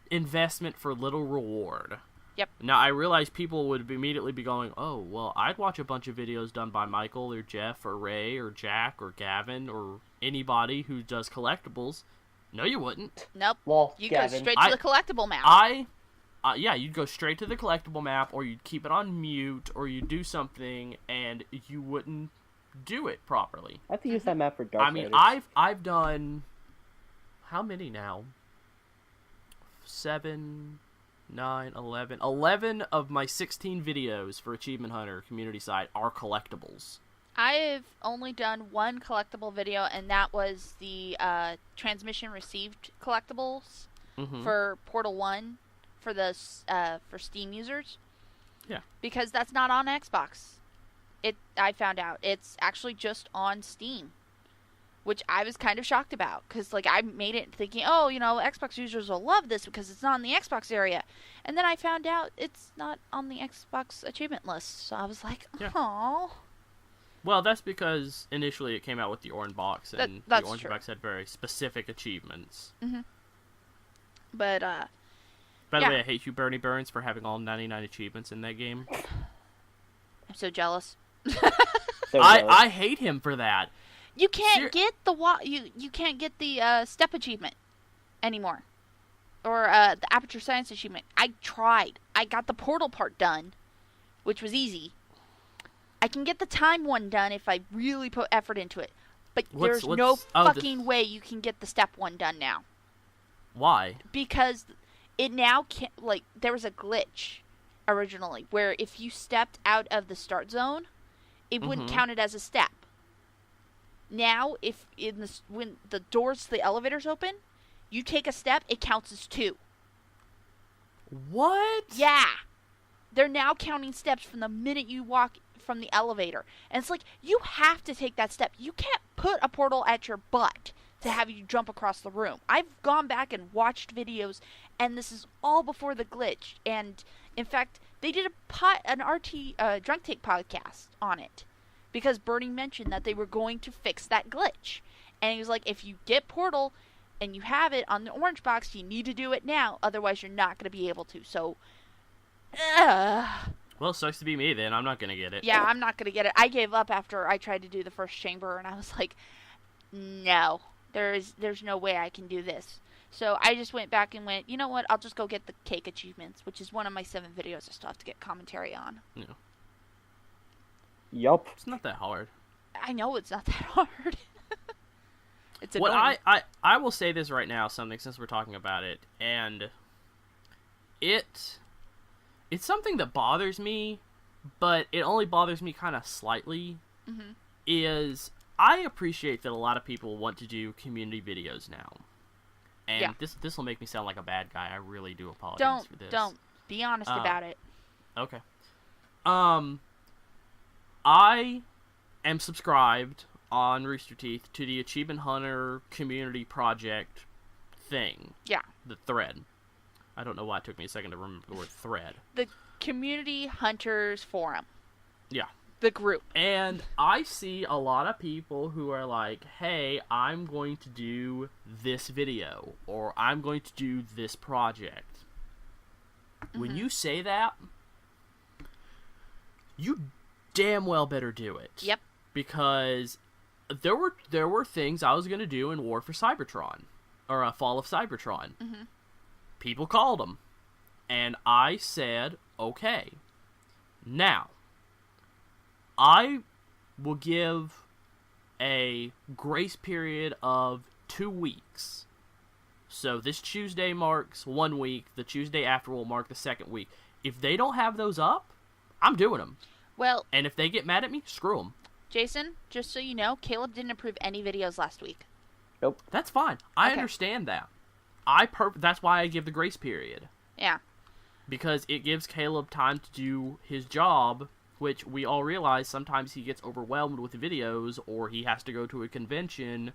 investment for little reward. Yep. Now, I realize people would immediately be going, oh, well, I'd watch a bunch of videos done by Michael or Jeff or Ray or Jack or Gavin or anybody who does collectibles. No, you wouldn't. Nope. Well, You Gavin, go straight to the collectible map. Yeah, you'd go straight to the collectible map, or you'd keep it on mute, or you'd do something, and you wouldn't do it properly. I have to use that map for Dark I mean, Raiders. I've done... How many now? 7, 9, 11. 11 of my 16 videos for Achievement Hunter community site are collectibles. I've only done one collectible video, and that was the transmission received collectibles for Portal 1 for the for Steam users. Yeah. Because that's not on Xbox. I found out it's actually just on Steam, which I was kind of shocked about, because like I made it thinking, oh, you know, Xbox users will love this because it's not in the Xbox area, and then I found out it's not on the Xbox achievement list. So I was like, oh. Well, that's because initially it came out with the Orange Box, and the Orange true. Box had very specific achievements. But By the way, I hate you, Bernie Burns, for having all 99 achievements in that game. I'm so jealous. So I hate him for that. You can't get the you can't get the step achievement anymore, or the aperture science achievement. I tried. I got the portal part done, which was easy. I can get the time one done if I really put effort into it, but there's no fucking way you can get the step one done now. Why? Because it now can't. Like, there was a glitch originally where if you stepped out of the start zone, it wouldn't count it as a step. Now, if when the doors to the elevators open, you take a step, it counts as 2. What? Yeah. They're now counting steps from the minute you walk from the elevator. And it's like, you have to take that step. You can't put a portal at your butt to have you jump across the room. I've gone back and watched videos, and this is all before the glitch. And, in fact, they did an RT Drunk Take podcast on it, because Bernie mentioned that they were going to fix that glitch. And he was like, if you get Portal and you have it on the Orange Box, you need to do it now. Otherwise, you're not going to be able to. So, well, sucks to be me then. I'm not going to get it. yeah, I'm not going to get it. I gave up after I tried to do the first chamber, and I was like, no, there's no way I can do this. So I just went back and went, you know what? I'll just go get the cake achievements, which is one of my 7 videos I still have to get commentary on. Yeah. Yup. It's not that hard. I know it's not that hard. It's What annoying. I will say this right now, something, since we're talking about it, and it's something that bothers me, but it only bothers me kind of slightly, is I appreciate that a lot of people want to do community videos now. And Yeah. this will make me sound like a bad guy. I really do apologize for this. Don't. Be honest about it. Okay. I am subscribed on Rooster Teeth to the Achievement Hunter community project thing. Yeah. The thread. I don't know why it took me a second to remember the word thread. The Community Hunters Forum. Yeah. The group. And I see a lot of people who are like, hey, I'm going to do this video, or I'm going to do this project. When you say that, you damn well better do it. Yep. Because there were things I was going to do in War for Cybertron, or Fall of Cybertron. People called them. And I said, okay. Now, I will give a grace period of 2 weeks. So this Tuesday marks 1 week. The Tuesday after will mark the 2nd week. If they don't have those up, I'm doing them. Well, And if they get mad at me, screw them. Jason, just so you know, Caleb didn't approve any videos last week. Nope. That's fine. I Okay. understand that. That's why I give the grace period. Yeah. Because it gives Caleb time to do his job, which we all realize sometimes he gets overwhelmed with videos, or he has to go to a convention,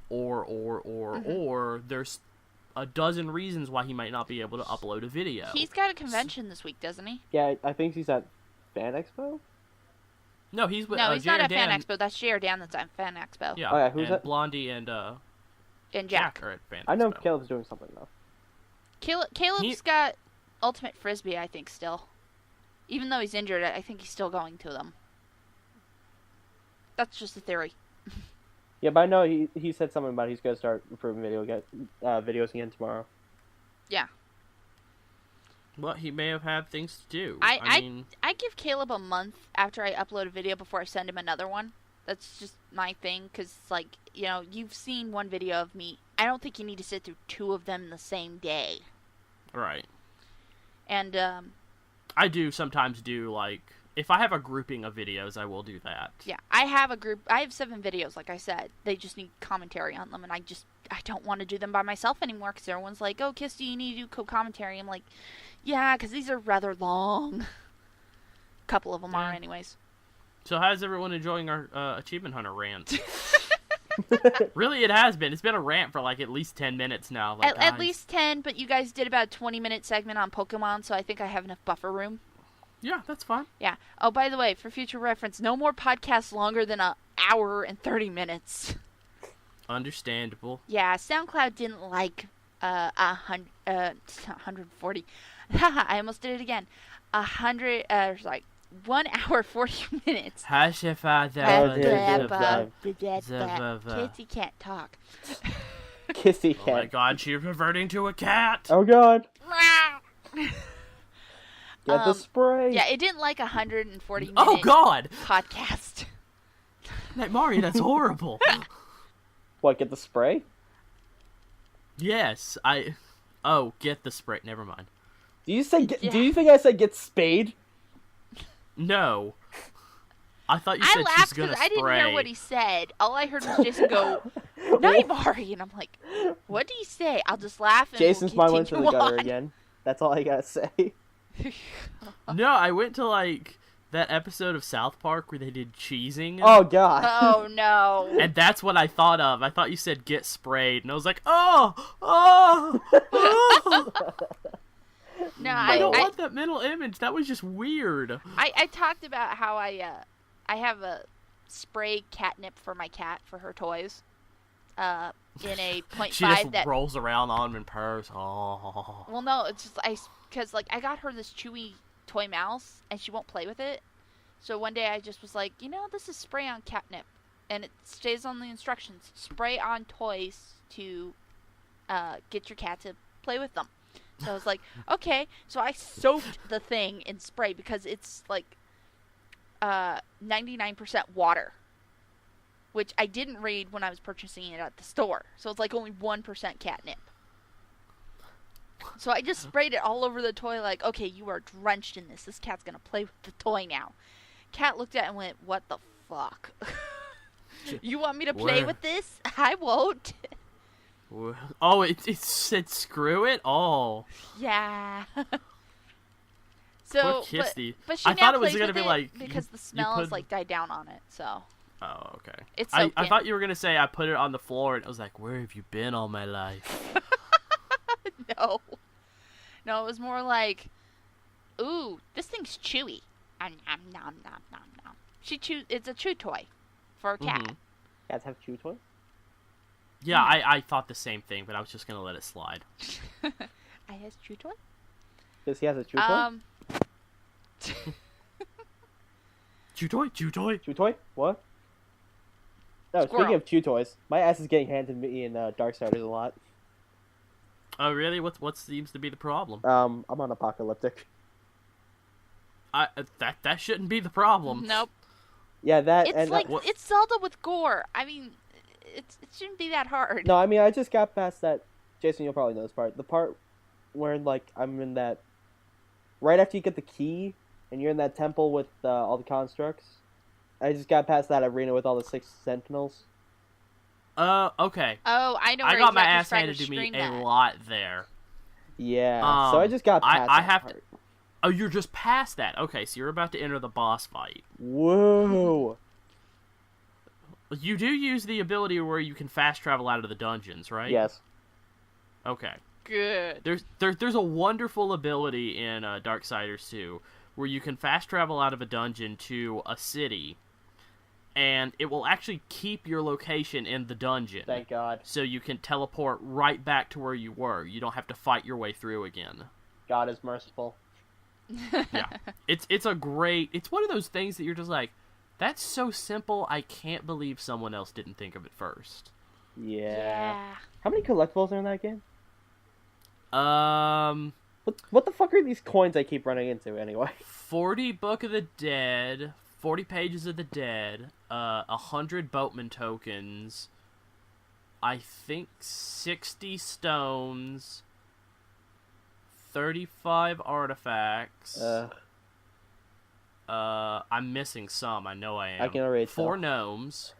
or there's a dozen reasons why he might not be able to upload a video. He's got a convention this week, doesn't he? Yeah, I think he's at Fan Expo. No, he's with No, he's not Jared at Fan Dan. Expo. That's JR Dan that's at Fan Expo. Yeah, Oh, yeah, who's and that? Blondie and And Jack Jack. are at Fan I know Expo. Caleb's doing something though. Caleb's got Ultimate Frisbee, I think, still. Even though he's injured, I think he's still going to them. That's just a theory. Yeah, but I know he said something about he's gonna start improving videos again tomorrow. Yeah. Well, he may have had things to do. I mean, I give Caleb a month after I upload a video before I send him another one. That's just my thing, because, like, you know, you've seen one video of me. I don't think you need to sit through 2 of them the same day. right. And, I do sometimes do, like, if I have a grouping of videos, I will do that. yeah, I have 7 videos, like I said. They just need commentary on them, and I don't want to do them by myself anymore, because everyone's like, oh, Kisty, you need to do co-commentary. I'm like, yeah, because these are rather long. A couple of them are, Yeah. anyways. So how's everyone enjoying our Achievement Hunter rant? Really, it has been. It's been a rant for, like, at least 10 minutes now. Like, At guys, least 10, but you guys did about a 20-minute segment on Pokemon, so I think I have enough buffer room. Yeah, that's fine. Yeah. Oh, by the way, for future reference, no more podcasts longer than an hour and 30 minutes. Understandable. Yeah, SoundCloud didn't like 140. Haha, I almost did it again. 1 hour 40 minutes. Kitty can't talk. Kissy Oh my cat. god, she's reverting to a cat! Oh god. Get the spray. Yeah, it didn't like 140 minute Oh god! podcast. Night Mario, that's horrible! What? Get the spray? Yes, Oh, get the spray. Never mind. Do you say? Yeah. Do you think I said get spayed? No. I thought you I said she's laughed gonna because I didn't spray. hear what he said. All I heard was Jason go, "Night Mari," and I'm like, "What did he say?" I'll just laugh. And Jason's we'll mind went to the continue gutter on. again. That's all I gotta say. No, I went to, like, that episode of South Park where they did cheesing. Oh god. Oh no! And that's what I thought of. I thought you said get sprayed, and I was like, oh! No, I don't want that mental image. That was just weird. I talked about how I have a spray catnip for my cat for her toys. In a 0.5 She just that. rolls around on him and purrs. Oh. Well, no, it's just because I got her this chewy toy mouse and she won't play with it. So one day I just was like, this is spray on catnip, and it stays on the instructions: spray on toys to get your cat to play with them. So I was like, okay. So I soaked the thing in spray because it's like 99% water, which I didn't read when I was purchasing it at the store. So it's like only 1% catnip. So I just sprayed it all over the toy like, okay, you are drenched in this. This cat's going to play with the toy now. Cat looked at it and went, what the fuck? You want me to play with this? I won't. Oh, it said screw it? Oh. Yeah. Poor Kisty. But she I now thought it was plays going to with be like... because the smell has like died down on it, so... Oh, okay. It's I soaked in. thought you were going to say I put it on the floor and I was like, where have you been all my life? No. No, it was more like, ooh, this thing's chewy. Nom, nom, nom, nom, nom. It's a chew toy for a cat. Mhm. Cats have chew toys? Yeah, I thought the same thing, but I was just going to let it slide. I has chew toy? Does he have a chew toy? Chew toy? Chew toy? Chew toy? What? No, Squirrel. speaking of chew toys, my ass is getting handed to me in Darksiders a lot. Oh, really? What seems to be the problem? I'm on Apocalyptic. That shouldn't be the problem. Nope. Yeah, that It's and like, it's Zelda with gore. I mean, it shouldn't be that hard. no, I mean I just got past that. Jason, you'll probably know this part. The part where like I'm in that right after you get the key and you're in that temple with all the constructs. I just got past that arena with all the 6 sentinels. Okay. Oh, I know. I where got my exactly ass handed to me screamed a that. lot there. Yeah, so I just got past I that have part. to. Oh, you're just past that. Okay, so you're about to enter the boss fight. Whoa. You do use the ability where you can fast travel out of the dungeons, right? Yes. Okay. Good. There's a wonderful ability in Darksiders 2 where you can fast travel out of a dungeon to a city, and it will actually keep your location in the dungeon. Thank God. So you can teleport right back to where you were. You don't have to fight your way through again. God is merciful. Yeah. It's a great... It's one of those things that you're just like, that's so simple, I can't believe someone else didn't think of it first. Yeah. How many collectibles are in that game? Um... What the fuck are these coins I keep running into anyway? 40 Book of the Dead, 40 Pages of the Dead, 100 Boatman tokens, I think 60 stones, 35 artifacts. I'm missing some, I know I am. I can already tell. 4 gnomes.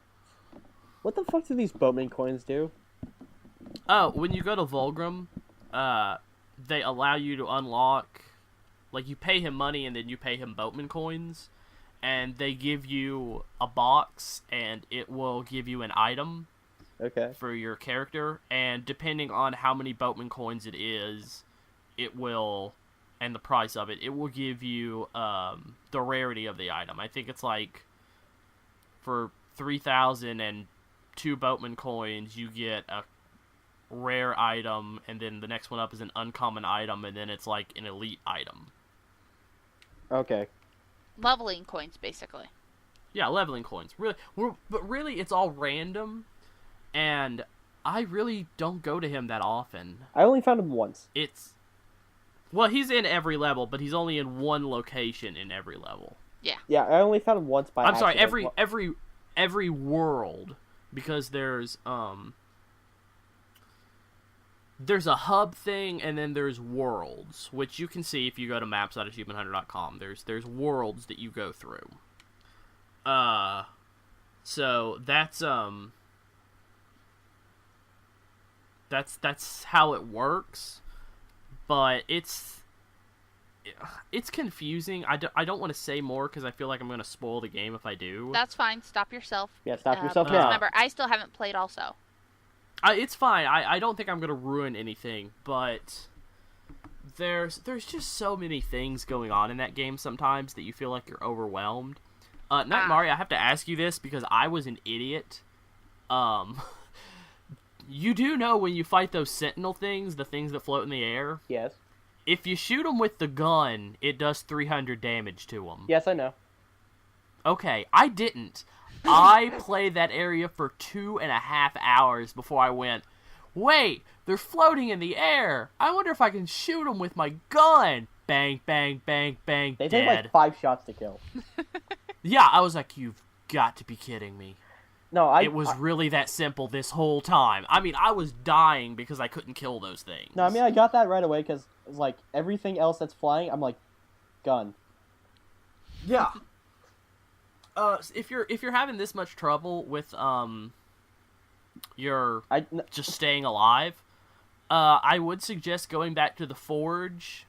What the fuck do these boatman coins do? Oh, when you go to Volgrim, they allow you to unlock, like, you pay him money and then you pay him boatman coins, and they give you a box and it will give you an item Okay. for your character, and depending on how many boatman coins it is, it will, and the price of it, it will give you the rarity of the item. I think it's like for 3,002 boatman coins you get a rare item, and then the next one up is an uncommon item, and then it's like an elite item. Okay. Leveling coins, basically. Yeah, leveling coins. But really, it's all random, and I really don't go to him that often. I only found him once. Well, he's in every level, but he's only in one location in every level. Yeah, I only found him once by I'm sorry, accident. every world, because there's a hub thing, and then there's worlds, which you can see if you go to maps.achievementhunter.com. There's worlds that you go through. So that's how it works, but it's confusing. I don't want to say more because I feel like I'm going to spoil the game if I do. That's fine. Stop yourself. Yeah, stop yourself because now. remember, I still haven't played also. It's fine. I don't think I'm going to ruin anything, but there's just so many things going on in that game sometimes that you feel like you're overwhelmed. Night Mari, I have to ask you this because I was an idiot. You do know when you fight those sentinel things, the things that float in the air? Yes. If you shoot them with the gun, it does 300 damage to them. Yes, I know. Okay, I didn't. I played that area for 2.5 hours before I went, wait, they're floating in the air. I wonder if I can shoot them with my gun. Bang, bang, bang, bang, They dead. take like 5 shots to kill. Yeah, I was like, you've got to be kidding me. No, It was really that simple this whole time. I mean, I was dying because I couldn't kill those things. No, I mean, I got that right away because, like, everything else that's flying, I'm like, gun. Yeah. If you're having this much trouble with your just staying alive, I would suggest going back to the Forge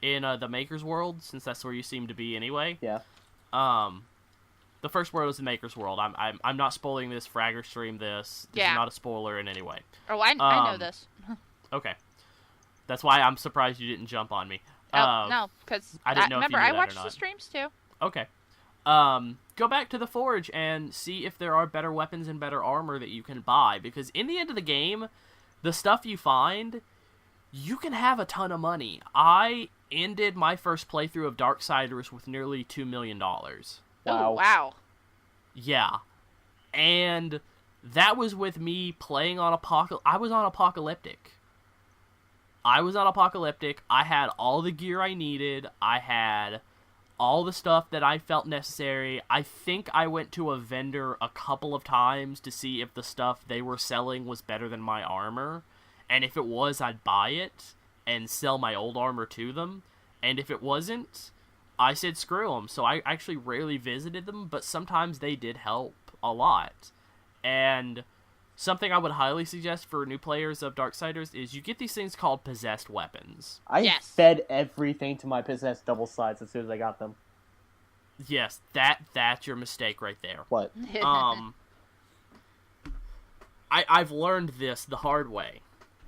in the Maker's World, since that's where you seem to be anyway. Yeah. The first world is the Maker's World. I'm not spoiling this. Fragger stream this. This is not a spoiler in any way. Oh, I know this. Okay. That's why I'm surprised you didn't jump on me. No, because I didn't know if you remember knew I that or watched not. the streams too. Okay. Go back to the Forge and see if there are better weapons and better armor that you can buy. Because in the end of the game, the stuff you find, you can have a ton of money. I ended my first playthrough of Darksiders with nearly $2 million. Wow. Oh, wow. Yeah. And that was with me playing on I was on Apocalyptic. I had all the gear I needed. I had all the stuff that I felt necessary. I think I went to a vendor a couple of times to see if the stuff they were selling was better than my armor. And if it was, I'd buy it and sell my old armor to them. And if it wasn't, I said screw them. So I actually rarely visited them, but sometimes they did help a lot. And something I would highly suggest for new players of Darksiders is you get these things called possessed weapons. I fed everything to my possessed double sides as soon as I got them. Yes, that's your mistake right there. What? I've learned this the hard way.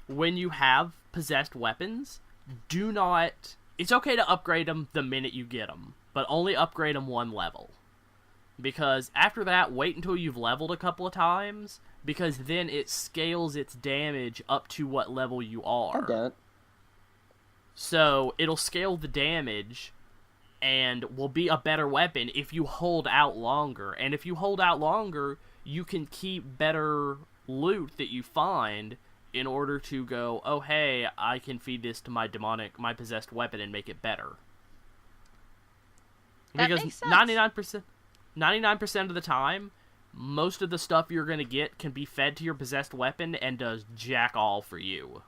When you have possessed weapons, do not... It's okay to upgrade them the minute you get them, but only upgrade them 1 level. Because after that, wait until you've leveled a couple of times, because then it scales its damage up to what level you are. I get it. So it'll scale the damage and will be a better weapon if you hold out longer. And if you hold out longer, you can keep better loot that you find in order to go, oh hey, I can feed this to my possessed weapon and make it better. That Because makes sense. 99% of the time, most of the stuff you're going to get can be fed to your possessed weapon and does jack all for you.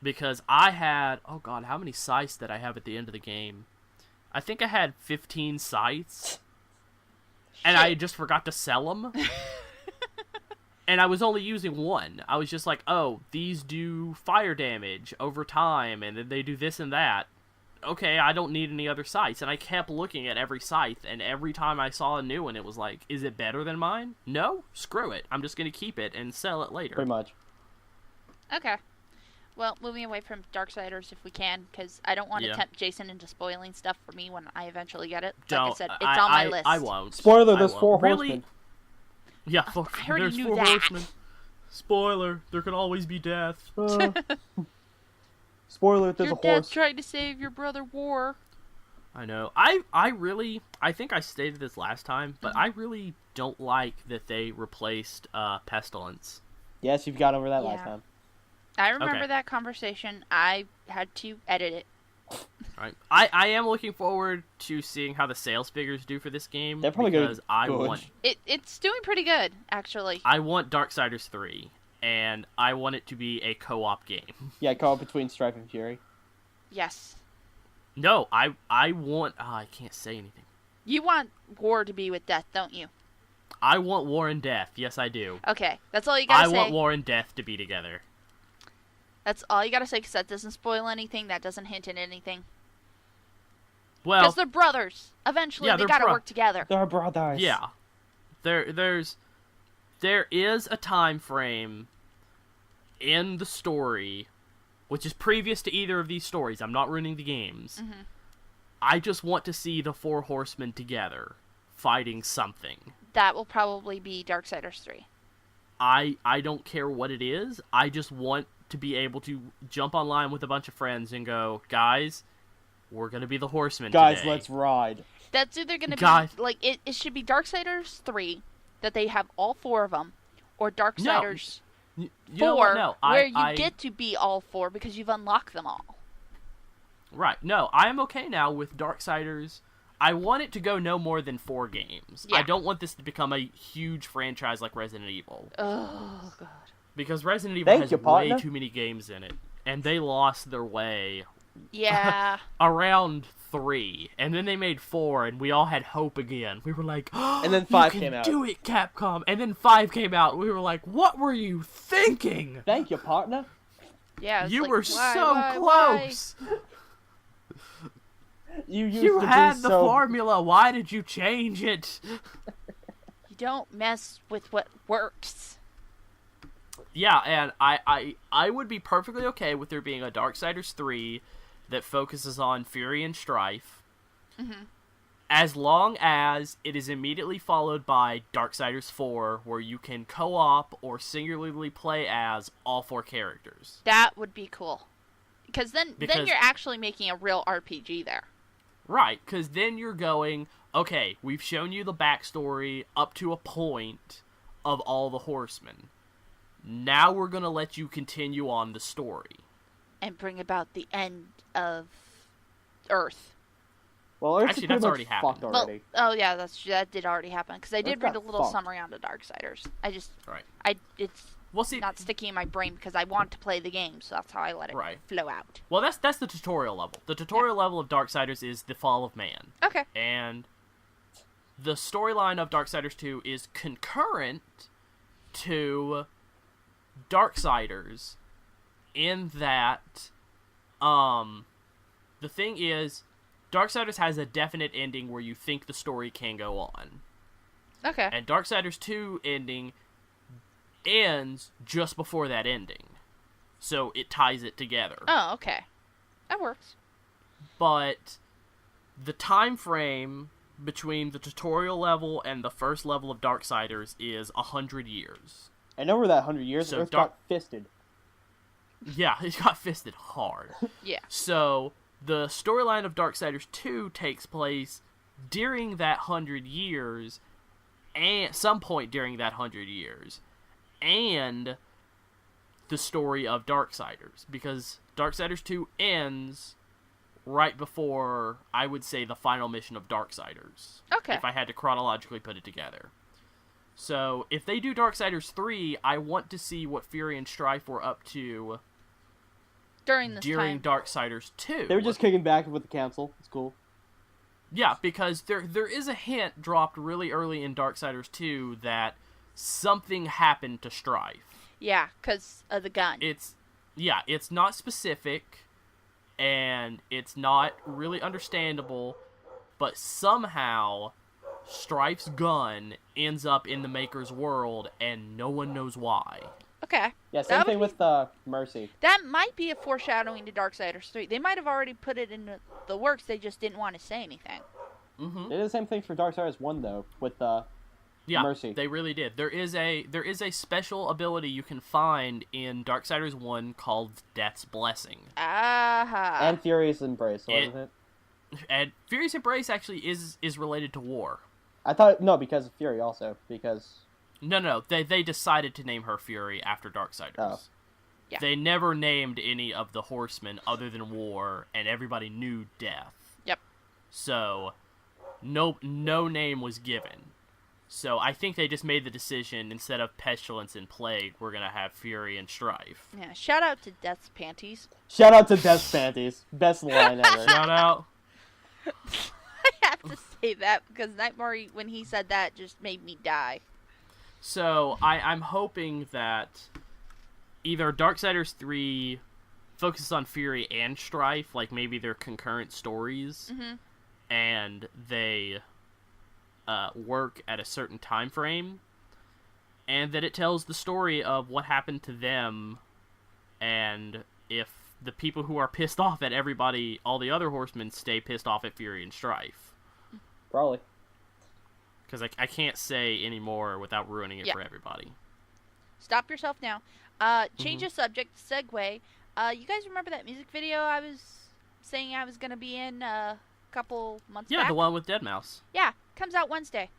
Because I had... Oh god, how many scythes did I have at the end of the game? I think I had 15 scythes. And I just forgot to sell them. And I was only using 1. I was just like, oh, these do fire damage over time, and then they do this and that. Okay, I don't need any other scythes. And I kept looking at every scythe, and every time I saw a new one, it was like, is it better than mine? No? Screw it. I'm just going to keep it and sell it later. Pretty much. Okay. Well, moving away from Darksiders if we can, because I don't want to tempt Jason into spoiling stuff for me when I eventually get it. Like I said, it's on my list. I won't. Spoiler, there's I won't. 4 Really? horsemen. Yeah, I already there's knew 4 that. horsemen. Spoiler, there can always be death. Spoiler, there's Your a dad's horse. trying to save your brother War. I know. I think I stated this last time, but I really don't like that they replaced Pestilence. Yes, you've got over that last Yeah. time. I remember Okay. that conversation. I had to edit it. Right. I am looking forward to seeing how the sales figures do for this game. They're probably gonna because be I good. want It's doing pretty good, actually. I want Darksiders 3, and I want it to be a co-op game. Yeah, co-op between Strife and Fury. Yes. No, I want... I can't say anything. You want War to be with Death, don't you? I want War and Death. Yes, I do. Okay, that's all you gotta I say. want War and Death to be together. That's all you gotta say, because that doesn't spoil anything, that doesn't hint at anything. Well, Because they're brothers. Eventually, Yeah, they they're gotta bro- work together. They're brothers. yeah. There is a time frame in the story, which is previous to either of these stories. I'm not ruining the games. Mm-hmm. I just want to see the 4 horsemen together, fighting something. That will probably be Darksiders 3. I don't care what it is. I just want to be able to jump online with a bunch of friends and go, guys, we're gonna be the horsemen Guys, today. let's ride. That's either gonna Guys. be, like, it should be Darksiders 3, that they have all 4 of them, or Darksiders You know what? 4, No, where you I get to be all 4 because you've unlocked them all. Right. No, I am okay now with Darksiders. I want it to go no more than 4 games. Yeah. I don't want this to become a huge franchise like Resident Evil. Oh, God. Because Resident Evil Thank has you, way partner. too many games in it. And they lost their way Yeah. around 3. And then they made 4, and we all had hope again. We were like, oh, And then 5 you came can out. do it, Capcom. And then 5 came out, and we were like, what were you thinking? Thank you, partner. Yeah. It's You like, were why, so why? close. You used You to had be the so... formula. Why did you change it? You don't mess with what works. Yeah, and I would be perfectly okay with there being a Darksiders 3 that focuses on Fury and Strife, as long as it is immediately followed by Darksiders 4, where you can co-op or singularly play as all 4 characters. That would be cool. Because then Because- you're actually making a real RPG there. Right, because then you're going, okay, we've shown you the backstory up to a point of all the horsemen. Now we're going to let you continue on the story. And bring about the end of Earth. Well, Earth's Actually, pretty that's much already happened. fucked already. Well, oh yeah, that did already happen. Because I did Earth read a got little fucked. summary on the Darksiders. Right. It's Well, see, not sticking in my brain because I want to play the game, so that's how I let it Right. flow out. well, that's the tutorial level. The tutorial level of Darksiders is the fall of man. Okay. And the storyline of Darksiders 2 is concurrent to Darksiders in that the thing is Darksiders has a definite ending where you think the story can go on. Okay. And Darksiders 2 ending ends just before that ending. So it ties it together. Oh, okay. That works. But the time frame between the tutorial level and the first level of Darksiders is 100 years. And over that 100 years, So Earth Dark- got fisted. Yeah, it got fisted hard. Yeah. So the storyline of Darksiders 2 takes place during that 100 years, and some point during that 100 years, and the story of Darksiders, because Darksiders 2 ends right before, I would say, the final mission of Darksiders. Okay. If I had to chronologically put it together. So, if they do Darksiders 3, I want to see what Fury and Strife were up to During this during time. Darksiders 2. They were just kicking back with the council. It's cool. Yeah, because there is a hint dropped really early in Darksiders 2 that something happened to Strife. Yeah, because of the gun. It's not specific, and it's not really understandable, but somehow Strife's gun ends up in the Maker's world, and no one knows why. Okay. Yeah, That same would thing be- with Mercy. That might be a foreshadowing to Darksiders 3. They might have already put it in the works, they just didn't want to say anything. Mm-hmm. They did the same thing for Darksiders 1, though, with Yeah, Mercy. they really did. There is a special ability you can find in Darksiders 1 called Death's Blessing. Aha. and Furious Embrace, It- wasn't it? And Furious Embrace actually is related to War. I thought, no, because of Fury also, because... No, they decided to name her Fury after Darksiders. Oh. Yeah. They never named any of the horsemen other than War, and everybody knew Death. Yep. So, no name was given. So I think they just made the decision, instead of Pestilence and Plague, we're gonna have Fury and Strife. Yeah, shout out to Death's Panties. Shout out to Death Panties. Best line ever. Shout out. I have to say that because Nightmare, when he said that, just made me die. So I'm hoping that either Darksiders 3 focuses on Fury and Strife, like maybe they're concurrent stories, and they work at a certain time frame, and that it tells the story of what happened to them, and if the people who are pissed off at everybody, all the other horsemen, stay pissed off at Fury and Strife. Probably. Because I can't say any more without ruining it Yeah. for everybody. Stop yourself now. Change of subject, segue. You guys remember that music video I was saying I was going to be in a couple months Yeah, back? the one with Deadmau5. Yeah, comes out Wednesday.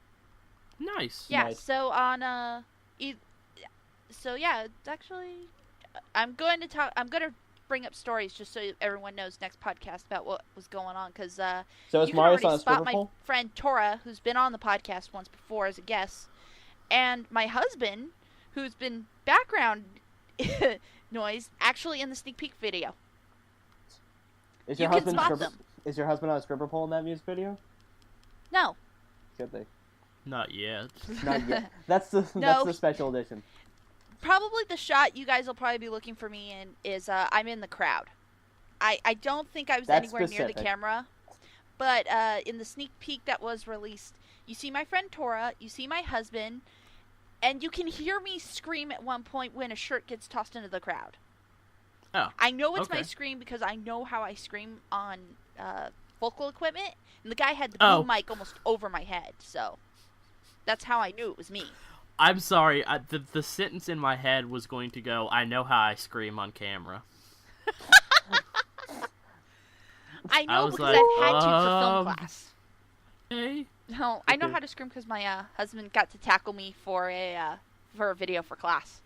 Nice. Yeah, Nice. so on So yeah, it's actually, I'm going to bring up stories just so everyone knows next podcast about what was going on, because So is you can Marius already on a spot stripper my pole? friend Tora, who's been on the podcast once before as a guest, and my husband, who's been background noise, actually in the sneak peek video. Is You your can husband spot them. Is your husband on a stripper pole in that music video? No. Good thing. Not yet. Not yet. That's the No. special edition. Probably the shot you guys will probably be looking for me in is I'm in the crowd. I don't think I was That's anywhere near the specific. camera, but in the sneak peek that was released, you see my friend Tora, you see my husband, and you can hear me scream at one point when a shirt gets tossed into the crowd. Oh, I know it's my okay. scream because I know how I scream on vocal equipment, and the guy had the Oh. boom mic almost over my head, so that's how I knew it was me. I'm sorry. The sentence in my head was going to go, I know how I scream on camera. I know was because like, I've had to for film class. Hey? No, I know Okay. how to scream because my husband got to tackle me for a video for class.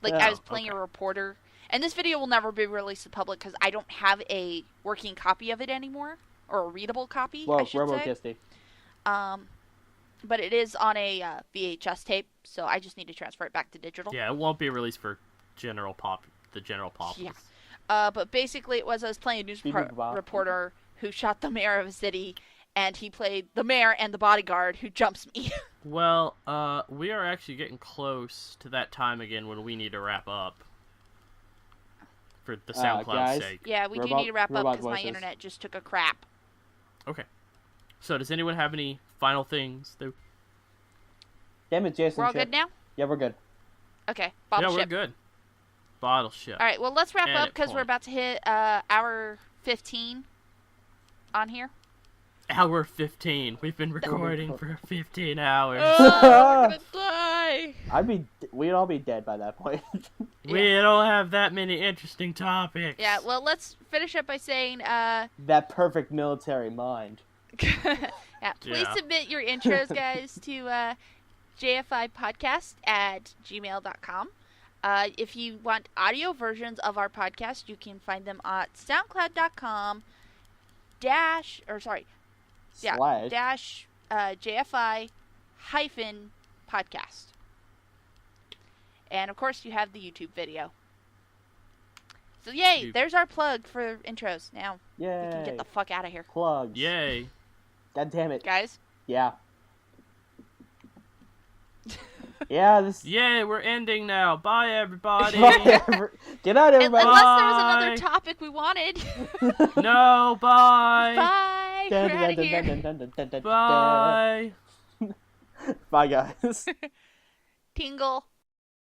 Like I Oh, was playing okay. a reporter, and this video will never be released to the public because I don't have a working copy of it anymore, or a readable copy, Well, I should say. Robo-Kisty. But it is on a VHS tape, so I just need to transfer it back to digital. Yeah, it won't be released for the general populace. Yeah. But basically, I was playing a news Beep-boop-bop. reporter who shot the mayor of a city, and he played the mayor and the bodyguard who jumps me. Well, we are actually getting close to that time again when we need to wrap up. For the SoundCloud's guys. sake. Yeah, we do Robot- need to wrap up robot because my voices. internet just took a crap. Okay. So, does anyone have any final things? Damn it, Jason. We're all Chip. good now? Yeah, we're good. Okay, Yeah, bottle we're ship. good. Bottle ship. All right, well, let's wrap up Edit because we're point. about to hit hour 15 on here. Hour 15. We've been recording for 15 hours. Oh, we're gonna die. We'd all be dead by that point. We don't have that many interesting topics. Yeah, well, let's finish up by saying, That perfect military mind. yeah, please Yeah. submit your intros, guys, to jfipodcast@gmail.com. If you want audio versions of our podcast, you can find them at soundcloud.com Slash. JFI hyphen podcast. And of course, you have the YouTube video. So yay, there's our plug for intros. Now we can Yay. get the fuck out of here, Plugs. Yay. God damn it. guys. Yeah. Yeah, this. Yay, we're ending now. Bye, everybody. Get out, everybody. Unless there was another Bye. topic we wanted. No, bye. Bye. We're out of here. Bye. Bye, guys. Tingle.